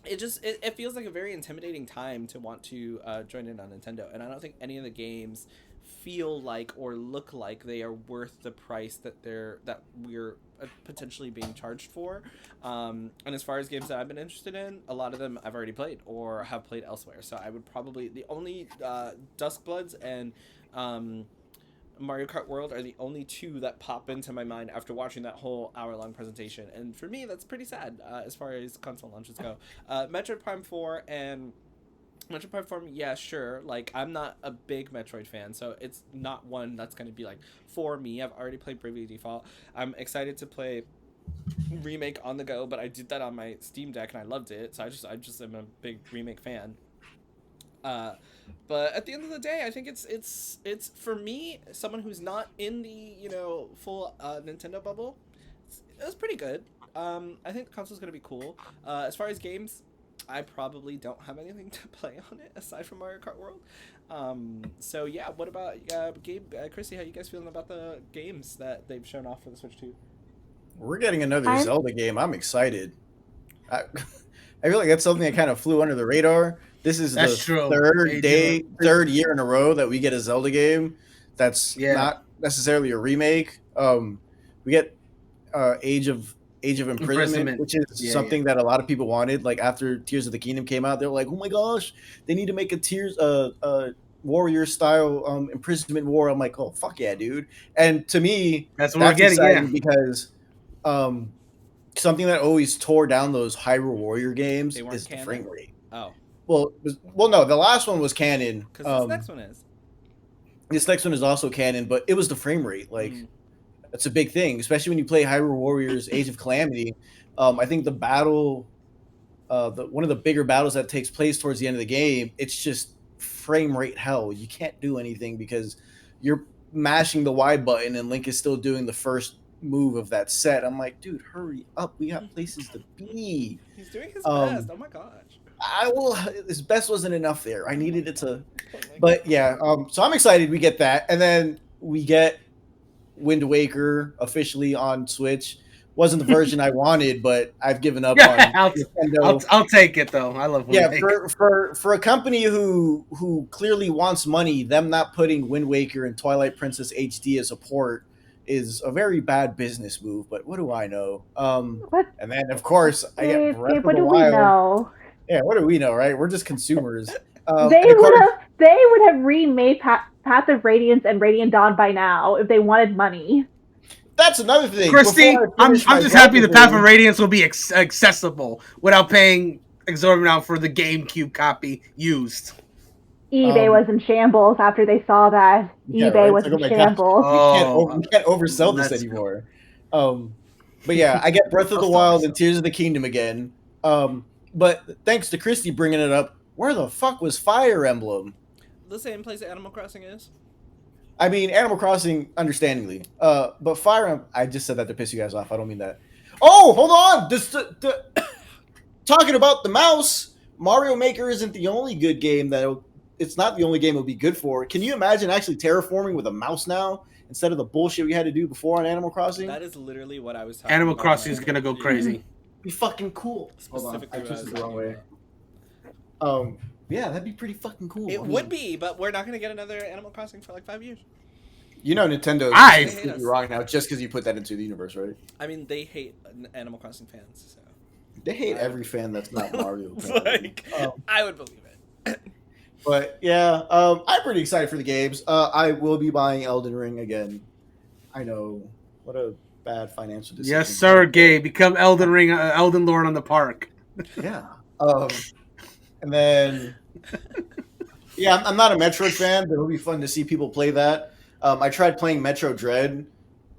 Speaker 2: it feels like a very intimidating time to want to join in on Nintendo. And I don't think any of the games feel like or look like they are worth the price that we're potentially being charged for. And as far as games that I've been interested in, a lot of them I've already played or have played elsewhere. So I would probably, the only Duskbloods and Mario Kart World are the only two that pop into my mind after watching that whole hour-long presentation. And for me, that's pretty sad as far as console launches go. Metroid Prime 4 and Metroid Prime 4, yeah, sure. Like, I'm not a big Metroid fan, so it's not one that's going to be, like, for me. I've already played Bravely Default. I'm excited to play Remake on the go, but I did that on my Steam Deck, and I loved it, so I just am a big Remake fan. But at the end of the day, I think it's for me, someone who's not in the, full Nintendo bubble, it was pretty good. I think the console's going to be cool. As far as games, I probably don't have anything to play on it aside from Mario Kart World. So yeah, what about Gabe, Chrissy? How you guys feeling about the games that they've shown off for the Switch 2?
Speaker 3: We're getting another Zelda game. I'm excited. I feel like that's something that kind of flew under the radar. This is the third year in a row that we get a Zelda game that's not necessarily a remake. We get Age of Imprisonment, which is something that a lot of people wanted. Like after Tears of the Kingdom came out, they're like, "Oh my gosh, they need to make a warrior style imprisonment war." I'm like, "Oh fuck yeah, dude!" And to me,
Speaker 1: that's we're getting,
Speaker 3: because something that always tore down those Hyrule Warrior games is the frame rate.
Speaker 2: Oh,
Speaker 3: well, no, the last one was canon.
Speaker 2: Because this next one is.
Speaker 3: This next one is also canon, but it was the frame rate. Like, that's a big thing, especially when you play Hyrule Warriors Age of Calamity. I think the battle, one of the bigger battles that takes place towards the end of the game, it's just frame rate hell. You can't do anything because you're mashing the Y button and Link is still doing the first move of that set. I'm like, dude, hurry up. We got places to be.
Speaker 2: He's doing his best. Oh my gosh.
Speaker 3: His best wasn't enough there. I needed it to, but yeah. So I'm excited we get that, and then we get Wind Waker officially on Switch. Wasn't the version I wanted, but I've given up on Nintendo.
Speaker 1: I'll take it though. I love Wind
Speaker 3: Waker. For a company who clearly wants money, them not putting Wind Waker and Twilight Princess HD as a port is a very bad business move. But what do I know? And then of course I get Breath of the Wild.
Speaker 4: What do we know?
Speaker 3: Yeah, what do we know, right? We're just consumers.
Speaker 4: They would have remade Path of Radiance and Radiant Dawn by now if they wanted money.
Speaker 3: That's another thing.
Speaker 1: Christy, I'm just happy the Path of Radiance will be accessible without paying exorbitant amount for the GameCube copy used.
Speaker 4: eBay was in shambles after they saw that. eBay was in shambles.
Speaker 3: We can't oversell this anymore. But yeah, I get Breath of the Wild and Tears of the Kingdom again. But thanks to Christy bringing it up, where the fuck was Fire Emblem?
Speaker 2: The same place that Animal Crossing is.
Speaker 3: I mean, Animal Crossing, understandably. But Fire Emblem, I just said that to piss you guys off. I don't mean that. Oh, hold on! Talking about the mouse, Mario Maker isn't the only good game it's not the only game it'll be good for. Can you imagine actually terraforming with a mouse now instead of the bullshit we had to do before on Animal Crossing?
Speaker 2: That is literally what I was talking
Speaker 1: Animal
Speaker 2: about.
Speaker 1: Crossing is going to go crazy.
Speaker 3: Be fucking cool. Hold on, I twisted it the wrong way. Yeah, that'd be pretty fucking cool.
Speaker 2: It would be, but we're not going to get another Animal Crossing for like 5 years.
Speaker 3: You know Nintendo's completely wrong now just because you put that into the universe, right?
Speaker 2: I mean, they hate Animal Crossing fans, so.
Speaker 3: They hate every fan that's not Mario.
Speaker 2: I would believe it.
Speaker 3: But yeah, I'm pretty excited for the games. I will be buying Elden Ring again. I know, what a bad financial
Speaker 1: Yes,
Speaker 3: decision.
Speaker 1: sir, Gay. Become Elden Ring, Elden Lord on the park.
Speaker 3: Yeah. And then yeah, I'm not a Metroid fan, but it'll be fun to see people play that. I tried playing Metro Dread.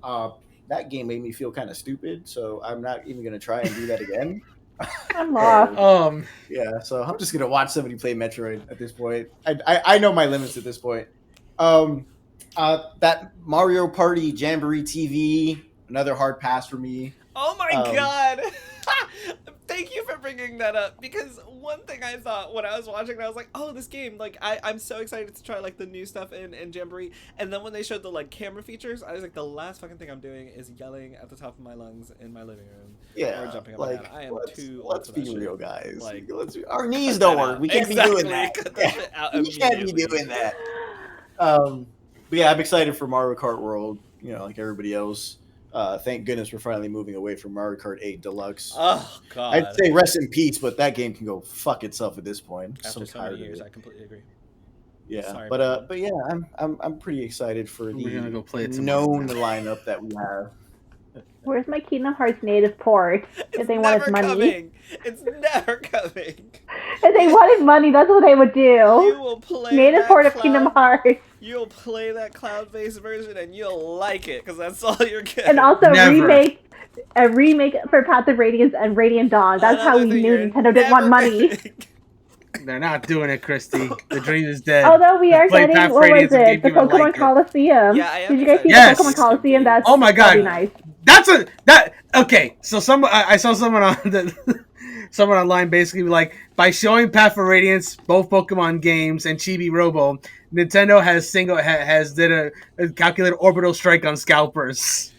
Speaker 3: Uh, that game made me feel kind of stupid, so I'm not even gonna try and do that again.
Speaker 4: I'm lost.
Speaker 3: So
Speaker 1: Um,
Speaker 3: yeah, so I'm just gonna watch somebody play Metroid at this point. I know my limits at this point. Um, that Mario Party Jamboree TV, another hard pass for me.
Speaker 2: Oh my
Speaker 3: Um,
Speaker 2: god! Thank you for bringing that up, because one thing I thought when I was watching it, I was like, oh, this game, like, I'm so excited to try, like, the new stuff in Jamboree, and then when they showed the, like, camera features, I was like, the last fucking thing I'm doing is yelling at the top of my lungs in my living room,
Speaker 3: yeah,
Speaker 2: or jumping up
Speaker 3: like
Speaker 2: and down. I am too old
Speaker 3: let's
Speaker 2: for that
Speaker 3: be
Speaker 2: shit.
Speaker 3: real, guys.
Speaker 2: Like,
Speaker 3: Our knees
Speaker 2: cut
Speaker 3: don't
Speaker 2: that
Speaker 3: work.
Speaker 2: out.
Speaker 3: We can't be
Speaker 2: Exactly,
Speaker 3: doing that.
Speaker 2: cut that shit out
Speaker 3: We can't be
Speaker 2: immediately.
Speaker 3: doing that. But yeah, I'm excited for Mario Kart World. You know, like everybody else. Thank goodness we're finally moving away from Mario Kart 8 Deluxe.
Speaker 2: Oh,
Speaker 3: I'd
Speaker 2: God.
Speaker 3: say rest in peace, but that game can go fuck itself at this point. I'm
Speaker 2: After so many
Speaker 3: tired
Speaker 2: years,
Speaker 3: of
Speaker 2: I
Speaker 3: it.
Speaker 2: completely agree.
Speaker 3: Yeah,
Speaker 2: Sorry,
Speaker 3: but yeah, I'm pretty excited for
Speaker 1: we're gonna
Speaker 3: the
Speaker 1: go play it tomorrow.
Speaker 3: known lineup that we have.
Speaker 4: Where's my Kingdom Hearts native port? If
Speaker 2: It's
Speaker 4: they wanted
Speaker 2: never
Speaker 4: money.
Speaker 2: coming. It's never coming.
Speaker 4: If they wanted money, that's what they would do.
Speaker 2: You will play
Speaker 4: Native
Speaker 2: that
Speaker 4: port of Kingdom
Speaker 2: cloud.
Speaker 4: Hearts.
Speaker 2: You'll play that cloud-based version and you'll like it because that's all you're getting.
Speaker 4: And also
Speaker 1: Never.
Speaker 4: a remake for Path of Radiance and Radiant Dawn. That's how
Speaker 2: Another
Speaker 4: we
Speaker 2: thing
Speaker 4: knew
Speaker 2: you're
Speaker 4: Nintendo didn't want
Speaker 2: never
Speaker 4: money.
Speaker 2: getting.
Speaker 1: They're not doing it, Christy. The dream is dead.
Speaker 4: Although we
Speaker 1: I
Speaker 4: are
Speaker 1: played
Speaker 4: getting,
Speaker 1: Path
Speaker 4: what was
Speaker 1: Radiance and
Speaker 4: it? The
Speaker 1: GameCube. I
Speaker 4: Pokemon
Speaker 1: liked it.
Speaker 4: Coliseum.
Speaker 2: Yeah, I am
Speaker 4: Did you guys see
Speaker 2: excited
Speaker 4: the
Speaker 1: Yes.
Speaker 4: Pokemon Coliseum? That's
Speaker 1: Oh my
Speaker 4: that'll be
Speaker 1: god,
Speaker 4: nice.
Speaker 1: that okay. So I saw someone on someone online basically like by showing Path of Radiance, both Pokemon games, and Chibi Robo, Nintendo has did a calculated orbital strike on scalpers.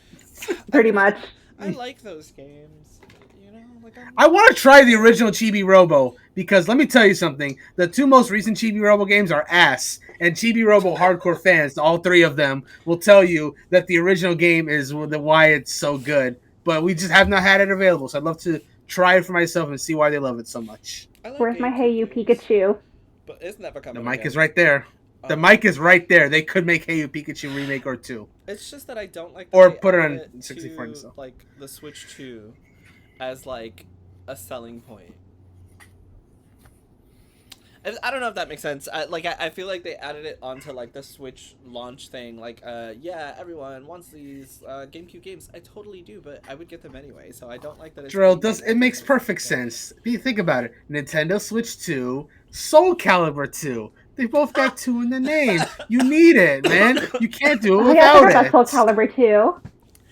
Speaker 4: Pretty much.
Speaker 2: I like those games. You know, like
Speaker 1: I want to try the original Chibi Robo because let me tell you something. The two most recent Chibi Robo games are ass, and Chibi Robo hardcore fans, all three of them, will tell you that the original game is why it's so good. But we just have not had it available, so I'd love to try it for myself and see why they love it so much.
Speaker 2: I like
Speaker 4: Where's my Hey
Speaker 2: GameCube
Speaker 4: You
Speaker 2: games,
Speaker 4: Pikachu?
Speaker 2: but it's never
Speaker 1: The
Speaker 2: coming.
Speaker 1: mic
Speaker 2: again.
Speaker 1: is right there. The
Speaker 2: Um,
Speaker 1: mic is right there. They could make Hey You Pikachu remake or two.
Speaker 2: It's just that I don't like that
Speaker 1: Or
Speaker 2: they
Speaker 1: put it
Speaker 2: added
Speaker 1: on 64 and
Speaker 2: to
Speaker 1: stuff.
Speaker 2: like the Switch 2 as like a selling point. I don't know if that makes sense. I feel like they added it onto like the Switch launch thing. Like, yeah, everyone wants these GameCube games. I totally do, but I would get them anyway. So I don't like that. It's
Speaker 1: Drill
Speaker 2: being,
Speaker 1: does it makes perfect sense. Think about it. Nintendo Switch 2, Soul Calibur 2. They both got 2 in the name. You need it, man. You can't do it
Speaker 4: Oh yeah, I forgot
Speaker 1: without
Speaker 4: about Soul
Speaker 1: it.
Speaker 4: Calibur 2.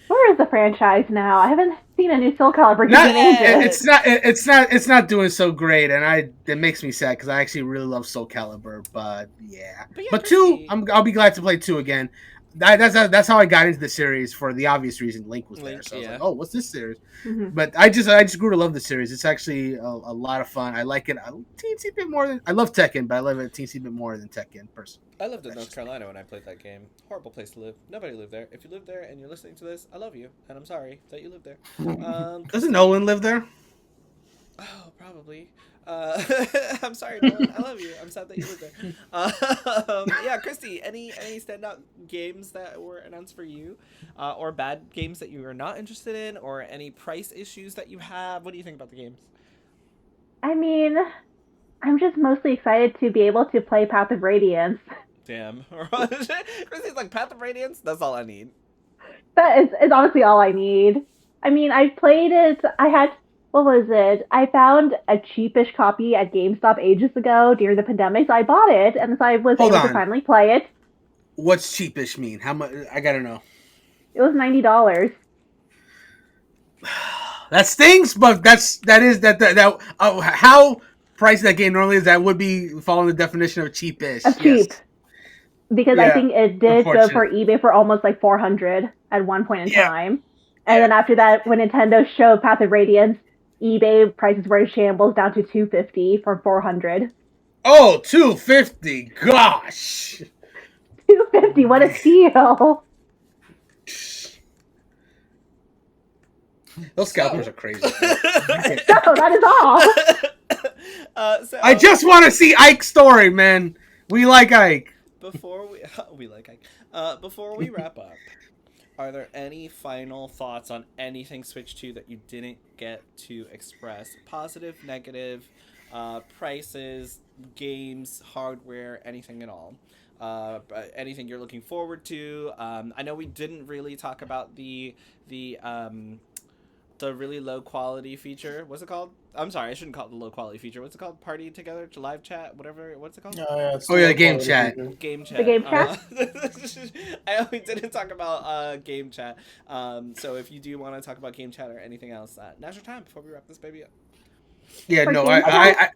Speaker 4: Where is the franchise now? I haven't seen a new Soul Calibur
Speaker 1: Not,
Speaker 4: game in ages.
Speaker 1: it's not doing so great, and it makes me sad because I actually really love Soul Calibur. But yeah,
Speaker 2: But yeah,
Speaker 1: but
Speaker 2: Christy,
Speaker 1: 2, I'll be glad to play 2 again. That's how I got into the series for the obvious reason Link was there.
Speaker 2: Link,
Speaker 1: So I was
Speaker 2: yeah.
Speaker 1: like, oh, what's this series?
Speaker 4: Mhm.
Speaker 1: But I just grew to love the series. It's actually a lot of fun. I like it a teensy bit more than I love Tekken, but I love it a teensy bit more than Tekken personally.
Speaker 2: I lived in North Carolina when I played that game. Horrible place to live. Nobody lived there. If you live there and you're listening to this, I love you, and I'm sorry that you live there.
Speaker 1: Doesn't Nolan live there?
Speaker 2: Oh, probably. I'm sorry, Nolan. I love you. I'm sad that you live there. Yeah, Christy, any standout games that were announced for you, or bad games that you are not interested in, or any price issues that you have? What do you think about the games?
Speaker 4: I mean, I'm just mostly excited to be able to play Path of Radiance.
Speaker 2: Damn. Christy's like, Path of Radiance? That's all I need.
Speaker 4: That is honestly all I need. I mean, I played it. I had, what was it? I found a cheapish copy at GameStop ages ago during the pandemic, so I bought it, and so I was
Speaker 1: Hold
Speaker 4: able to
Speaker 1: on.
Speaker 4: finally play it.
Speaker 1: What's cheapish mean? How much? I gotta know.
Speaker 4: It was $90.
Speaker 1: That stings, but how priced that game normally is. That would be following the definition of cheapish.
Speaker 4: Of cheap.
Speaker 1: Yes.
Speaker 4: Because
Speaker 1: Yeah,
Speaker 4: I think it did go for
Speaker 1: unfortunate.
Speaker 4: eBay for almost like 400 at one point in
Speaker 1: Yeah.
Speaker 4: time. And
Speaker 1: Yeah.
Speaker 4: then after that, when Nintendo showed Path of Radiance, eBay prices were in shambles down to $250 from 400.
Speaker 1: Oh, $250. Gosh.
Speaker 4: $250, what a steal!
Speaker 1: Those scalpers are crazy.
Speaker 4: No, that is all.
Speaker 2: So
Speaker 1: I just want to see Ike's story, man. We like Ike.
Speaker 2: before we like before we wrap up, are there any final thoughts on anything Switch 2 that you didn't get to express? Positive, negative, prices, games, hardware, anything at all? Anything you're looking forward to? I know we didn't really talk about the really low quality feature. What's it called? I'm sorry, I shouldn't call it the low quality feature. What's it called? Party together, live chat, whatever. What's it called?
Speaker 1: Oh yeah, game chat.
Speaker 2: Game chat.
Speaker 4: The game chat?
Speaker 2: We didn't talk about game chat. So if you do want to talk about game chat or anything else, now's your time before we wrap this baby up.
Speaker 1: Yeah, no, I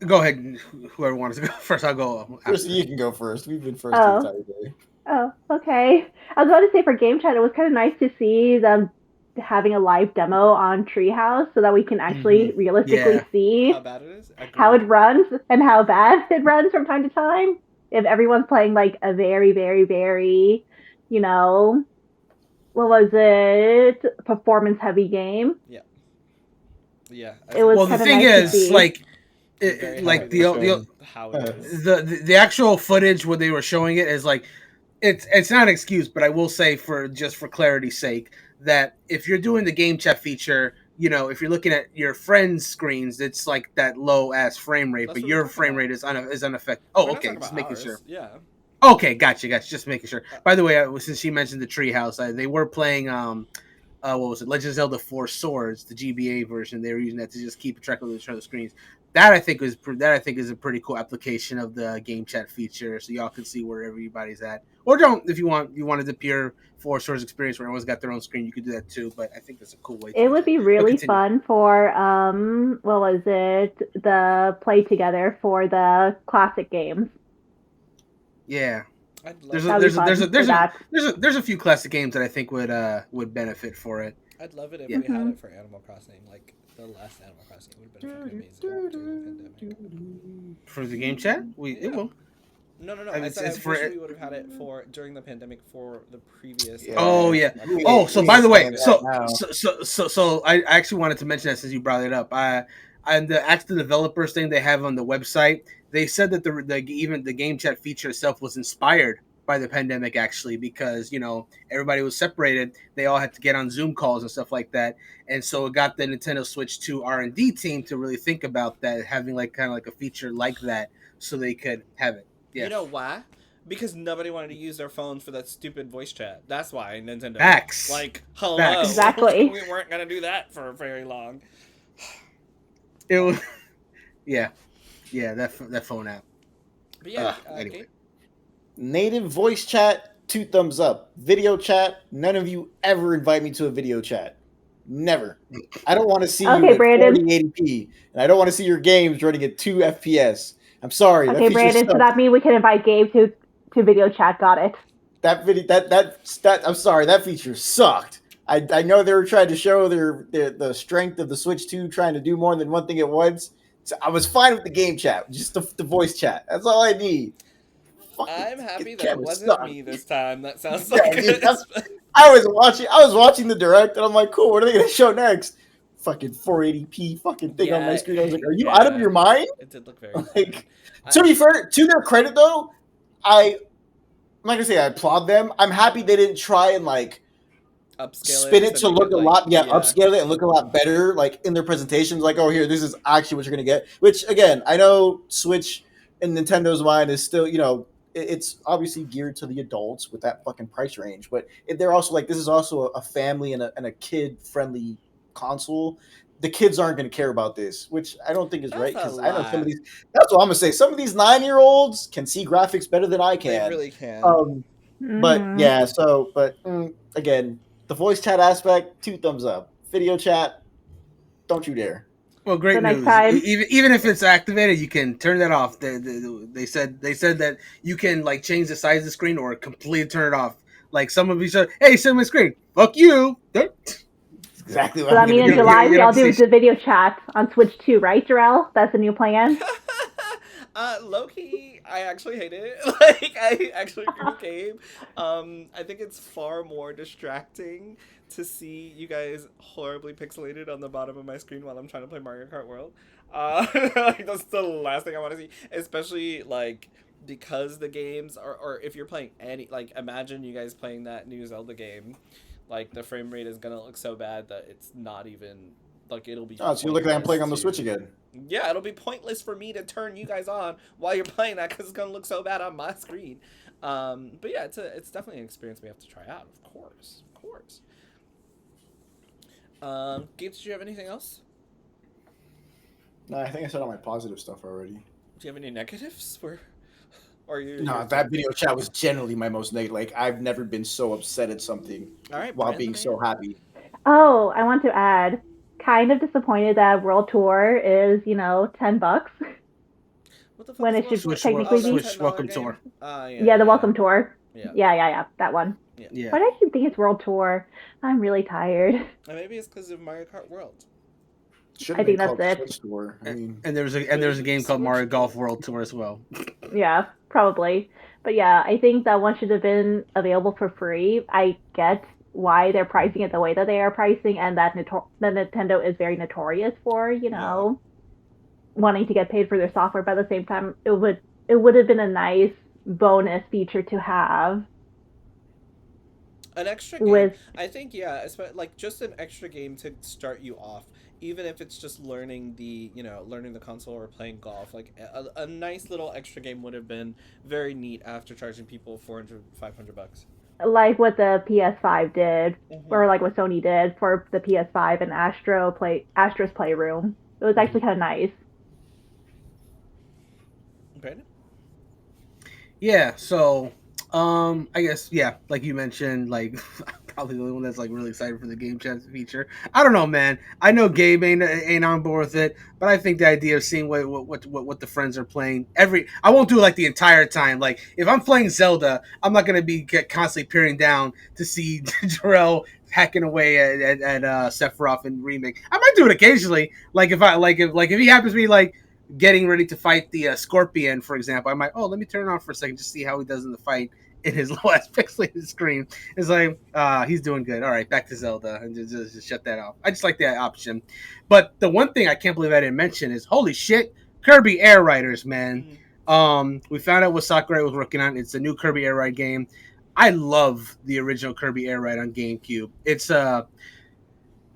Speaker 1: go ahead. Whoever wants to go first, I'll go.
Speaker 3: First, you can go first. We've been first
Speaker 4: Oh.
Speaker 3: the entire day.
Speaker 4: Oh, okay. I was about to say for game chat, it was kind of nice to see them having a live demo on Treehouse so that we can actually realistically see
Speaker 2: How bad it is?
Speaker 4: how it runs and how bad it runs from time to time. If everyone's playing like a very, very, very, what was it? Performance heavy game.
Speaker 2: Yeah.
Speaker 4: It was
Speaker 1: Well, the
Speaker 4: kinda
Speaker 1: thing
Speaker 4: nice to
Speaker 1: is,
Speaker 4: see.
Speaker 1: like,
Speaker 2: how it is.
Speaker 1: the actual footage when they were showing it is like, it's not an excuse, but I will say for clarity's sake that if you're doing the game chat feature, if you're looking at your friends' screens, it's like that low ass frame rate,
Speaker 2: That's
Speaker 1: but
Speaker 2: what
Speaker 1: your
Speaker 2: we're
Speaker 1: frame
Speaker 2: talking
Speaker 1: rate is unaffected. Oh,
Speaker 2: We're not
Speaker 1: okay,
Speaker 2: talking
Speaker 1: just
Speaker 2: about
Speaker 1: making
Speaker 2: ours.
Speaker 1: sure.
Speaker 2: Yeah.
Speaker 1: Okay, gotcha. Just making sure. By the way, since she mentioned the Treehouse, they were playing what was it? Legend of Zelda 4 Swords, the GBA version. They were using that to just keep track of the screens. That I think is a pretty cool application of the game chat feature, so y'all can see where everybody's at. Or don't if you wanted the pure 4 Swords experience where everyone's got their own screen, you could do that too. But I think that's a cool way.
Speaker 4: It would be really fun for what was it? The play together for the classic games.
Speaker 1: Yeah. There's a few classic games that I think would benefit for it.
Speaker 2: I'd love it if we had it for Animal Crossing, like the last Animal Crossing. It would have been fucking amazing during the pandemic.
Speaker 1: For the game chat, it will.
Speaker 2: No. I said I wish we would have had it for during the pandemic for the previous.
Speaker 3: Yeah.
Speaker 1: Oh yeah. Oh, so by the way, so I actually wanted to mention that since you brought it up. And the developers thing they have on the website, they said that even the game chat feature itself was inspired by the pandemic, actually, because everybody was separated. They all had to get on Zoom calls and stuff like that, and so it got the Nintendo Switch 2 R&D team to really think about that, having kind of a feature like that, so they could have it. Yeah.
Speaker 2: You know why? Because nobody wanted to use their phones for that stupid voice chat. That's why Nintendo.
Speaker 1: Facts.
Speaker 2: Like, hello.
Speaker 1: Facts.
Speaker 4: Exactly.
Speaker 2: We weren't gonna do that for very long.
Speaker 1: It was, yeah, that phone app.
Speaker 2: But yeah,
Speaker 1: anyway.
Speaker 3: Native voice chat, 2 thumbs up. Video chat, none of you ever invite me to a video chat. Never. I don't want to see you at 4080p, and I don't want to see your games running at 2 FPS. I'm sorry.
Speaker 4: Okay, Brandon. So that means we can invite Gabe to video chat. Got it.
Speaker 3: That I'm sorry. That feature sucked. I know they were trying to show the strength of the Switch 2, trying to do more than one thing at once. So I was fine with the game chat, just the voice chat. That's all I need.
Speaker 2: I'm happy that it wasn't me this time. That sounds like
Speaker 3: I was watching the direct, and I'm like, cool. What are they going to show next? Fucking 480p fucking thing on my screen. I was like, are you out of your mind?
Speaker 2: It did look very
Speaker 3: like. To be fair, to their credit though, I'm not gonna say I applaud them. I'm happy they didn't try and spin it to look a lot, upscale it and look a lot better, like in their presentations. Like, oh, here, this is actually what you're gonna get. Which again, I know Switch in Nintendo's mind is still, it's obviously geared to the adults with that fucking price range. But they're also like, this is also a family and a kid friendly console. The kids aren't going to care about this, which I don't think is right, because I know some of these. That's what I'm going to say. Some of these 9-year-olds can see graphics better than I can.
Speaker 2: They really can.
Speaker 3: But yeah, again, the voice chat aspect, 2 thumbs up. Video chat, don't you dare.
Speaker 1: Well, great news. Even if it's activated, you can turn that off. They said that you can change the size of the screen or completely turn it off. Like some of you said, "Hey, send my screen. Fuck you."
Speaker 3: Exactly what
Speaker 4: so I mean, in July, we all do the video chat on Switch 2, right, Jarrell? That's the new plan?
Speaker 2: Low-key, I actually hate it. Like, I actually agree with Gabe. I think it's far more distracting to see you guys horribly pixelated on the bottom of my screen while I'm trying to play Mario Kart World. Like, that's the last thing I want to see. Especially, like, because the games are, or if you're playing any, like, imagine you guys playing that new Zelda game. Like, the frame rate is gonna look so bad that it's not even, like, it'll be
Speaker 3: Oh, so you look like I'm
Speaker 2: pointless
Speaker 3: playing on the Switch
Speaker 2: to.
Speaker 3: again.
Speaker 2: Yeah, it'll be pointless for me to turn you guys on while you're playing that because it's gonna look so bad on my screen. But yeah, it's definitely an experience we have to try out. Of course, of course. Gabe, did you have anything else?
Speaker 3: No, I think I said all my positive stuff already.
Speaker 2: Do you have any negatives? Or you?
Speaker 3: No, that video chat was generally my most negative. Like, I've never been so upset at something
Speaker 2: All right,
Speaker 3: while
Speaker 2: Brandon,
Speaker 3: being so happy.
Speaker 4: Oh, I want to add, kind of disappointed that World Tour is, $10
Speaker 2: what the fuck
Speaker 4: when
Speaker 2: is
Speaker 4: it
Speaker 2: World
Speaker 4: should
Speaker 2: Tour?
Speaker 4: technically
Speaker 2: Oh, the
Speaker 4: be.
Speaker 1: Switch
Speaker 2: $10
Speaker 1: Welcome
Speaker 2: game.
Speaker 1: Tour.
Speaker 4: Yeah, the Welcome Tour.
Speaker 2: Yeah.
Speaker 4: Yeah, that one.
Speaker 2: Yeah.
Speaker 1: Yeah.
Speaker 4: Why do I keep thinking it's World Tour? I'm really tired.
Speaker 2: And maybe it's because of Mario Kart World.
Speaker 3: Should
Speaker 4: I
Speaker 3: have been
Speaker 4: think that's
Speaker 3: called
Speaker 4: it.
Speaker 3: Switch Tour. I mean,
Speaker 1: And there's a game called Mario Golf World Tour as well.
Speaker 4: Yeah, probably. But yeah, I think that one should have been available for free. I get why they're pricing it the way that they are pricing, and that Nintendo is very notorious for, wanting to get paid for their software. But at the same time, it would have been a nice bonus feature to have
Speaker 2: An extra game,
Speaker 4: with.
Speaker 2: I think, yeah, like just an extra game to start you off, even if it's just learning learning the console or playing golf. Like a nice little extra game would have been very neat after charging people 400, $500.
Speaker 4: Like what the PS5 did,
Speaker 2: Mm-hmm.
Speaker 4: or like what Sony did for the PS5 and Astro's Playroom. It was actually kind of nice.
Speaker 2: Brandon?
Speaker 1: Yeah, so I guess yeah, like you mentioned, like probably the only one that's like really excited for the game chat feature. I don't know, man. I know Gabe ain't on board with it, but I think the idea of seeing what the friends are playing I won't do it like the entire time. Like if I'm playing Zelda, I'm not gonna be constantly peering down to see Jarrell hacking away at Sephiroth and remake. I might do it occasionally, like if he happens to be like getting ready to fight the Scorpion, for example, I might, let me turn it on for a second, just see how he does in the fight in his low ass pixelated screen. It's like, he's doing good. All right, back to Zelda, and just shut that off. I just like that option. But the one thing I can't believe I didn't mention is, holy shit, Kirby Air Riders, man. We found out what Sakurai was working on. It's a new Kirby Air Ride game. I love the original Kirby Air Ride on GameCube. It's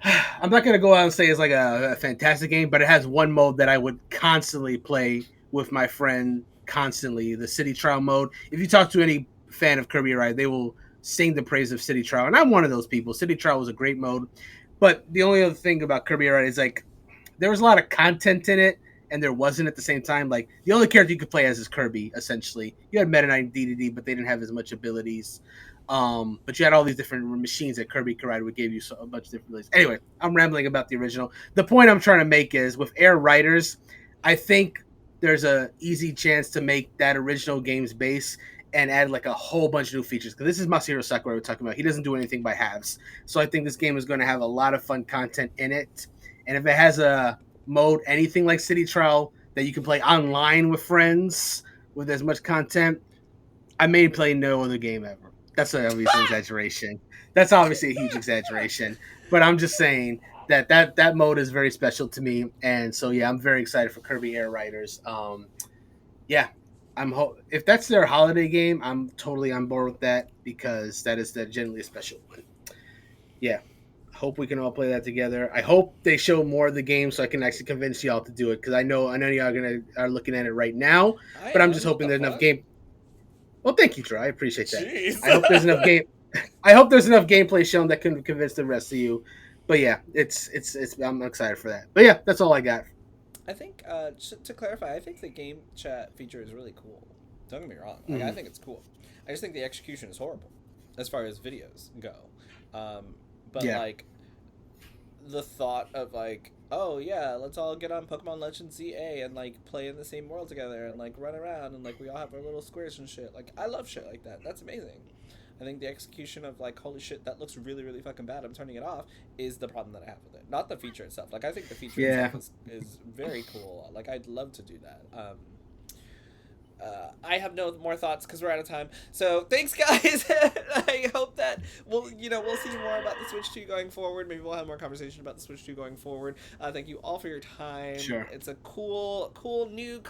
Speaker 1: I'm not gonna go out and say it's like a fantastic game, but it has one mode that I would constantly play with my friend constantly, the City Trial mode. If you talk to any fan of Kirby Ride, they will sing the praise of City Trial, and I'm one of those people. City Trial was a great mode, but the only other thing about Kirby Ride is like there was a lot of content in it, and there wasn't at the same time. Like the only character you could play as is Kirby. Essentially, you had Meta Knight and DDD, but they didn't have as much abilities. But you had all these different machines that Kirby could ride, would give you a bunch of different abilities. Anyway, I'm rambling about the original. The point I'm trying to make is with Air Riders, I think there's a easy chance to make that original game's base and add like a whole bunch of new features. Because this is Masahiro Sakurai we're talking about. He doesn't do anything by halves. So I think this game is going to have a lot of fun content in it. And if it has a mode, anything like City Trial, that you can play online with friends with as much content, I may play no other game ever. That's obviously an exaggeration. That's obviously a huge exaggeration. But I'm just saying that mode is very special to me. And so, yeah, I'm very excited for Kirby Air Riders. Yeah, if that's their holiday game, I'm totally on board with that because that is generally a special one. Yeah, hope we can all play that together. I hope they show more of the game so I can actually convince y'all to do it because I know y'all are looking at it right now. But I'm just hoping there's enough game. Well, thank you, Troy. I appreciate that.
Speaker 2: Jeez.
Speaker 1: I hope there's enough game. I hope there's enough gameplay shown that can convince the rest of you. But yeah, it's. I'm excited for that. But yeah, that's all I got.
Speaker 2: I think to clarify, I think the game chat feature is really cool. Don't get me wrong. Like, I think it's cool. I just think the execution is horrible as far as videos go. But
Speaker 1: Yeah.
Speaker 2: like the thought of like, oh yeah, let's all get on Pokemon Legends ZA and like play in the same world together and like run around and like we all have our little squares and shit. Like I love shit like that. That's amazing. I think the execution of like, holy shit, that looks really, really fucking bad, I'm turning it off, is the problem that I have with it. Not the feature itself. Like I think the feature itself is very cool. Like I'd love to do that. I have no more thoughts because we're out of time. So thanks, guys. I hope that we'll see more about the Switch 2 going forward. Maybe we'll have more conversation about the Switch 2 going forward. Thank you all for your time.
Speaker 1: Sure.
Speaker 2: It's a cool new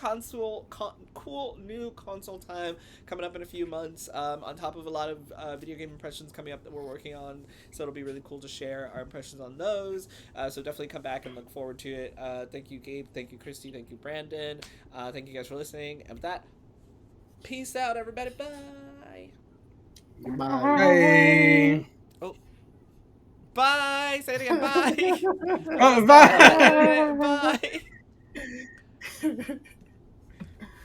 Speaker 2: cool new console time coming up in a few months. On top of a lot of video game impressions coming up that we're working on, so it'll be really cool to share our impressions on those. So definitely come back and look forward to it. Thank you, Gabe. Thank you, Christy. Thank you, Brandon. Thank you guys for listening. And with that, peace out, everybody. Bye.
Speaker 3: Goodbye.
Speaker 1: Hey.
Speaker 2: Oh, bye. Say it again. Bye.
Speaker 1: Oh, bye.
Speaker 2: Bye.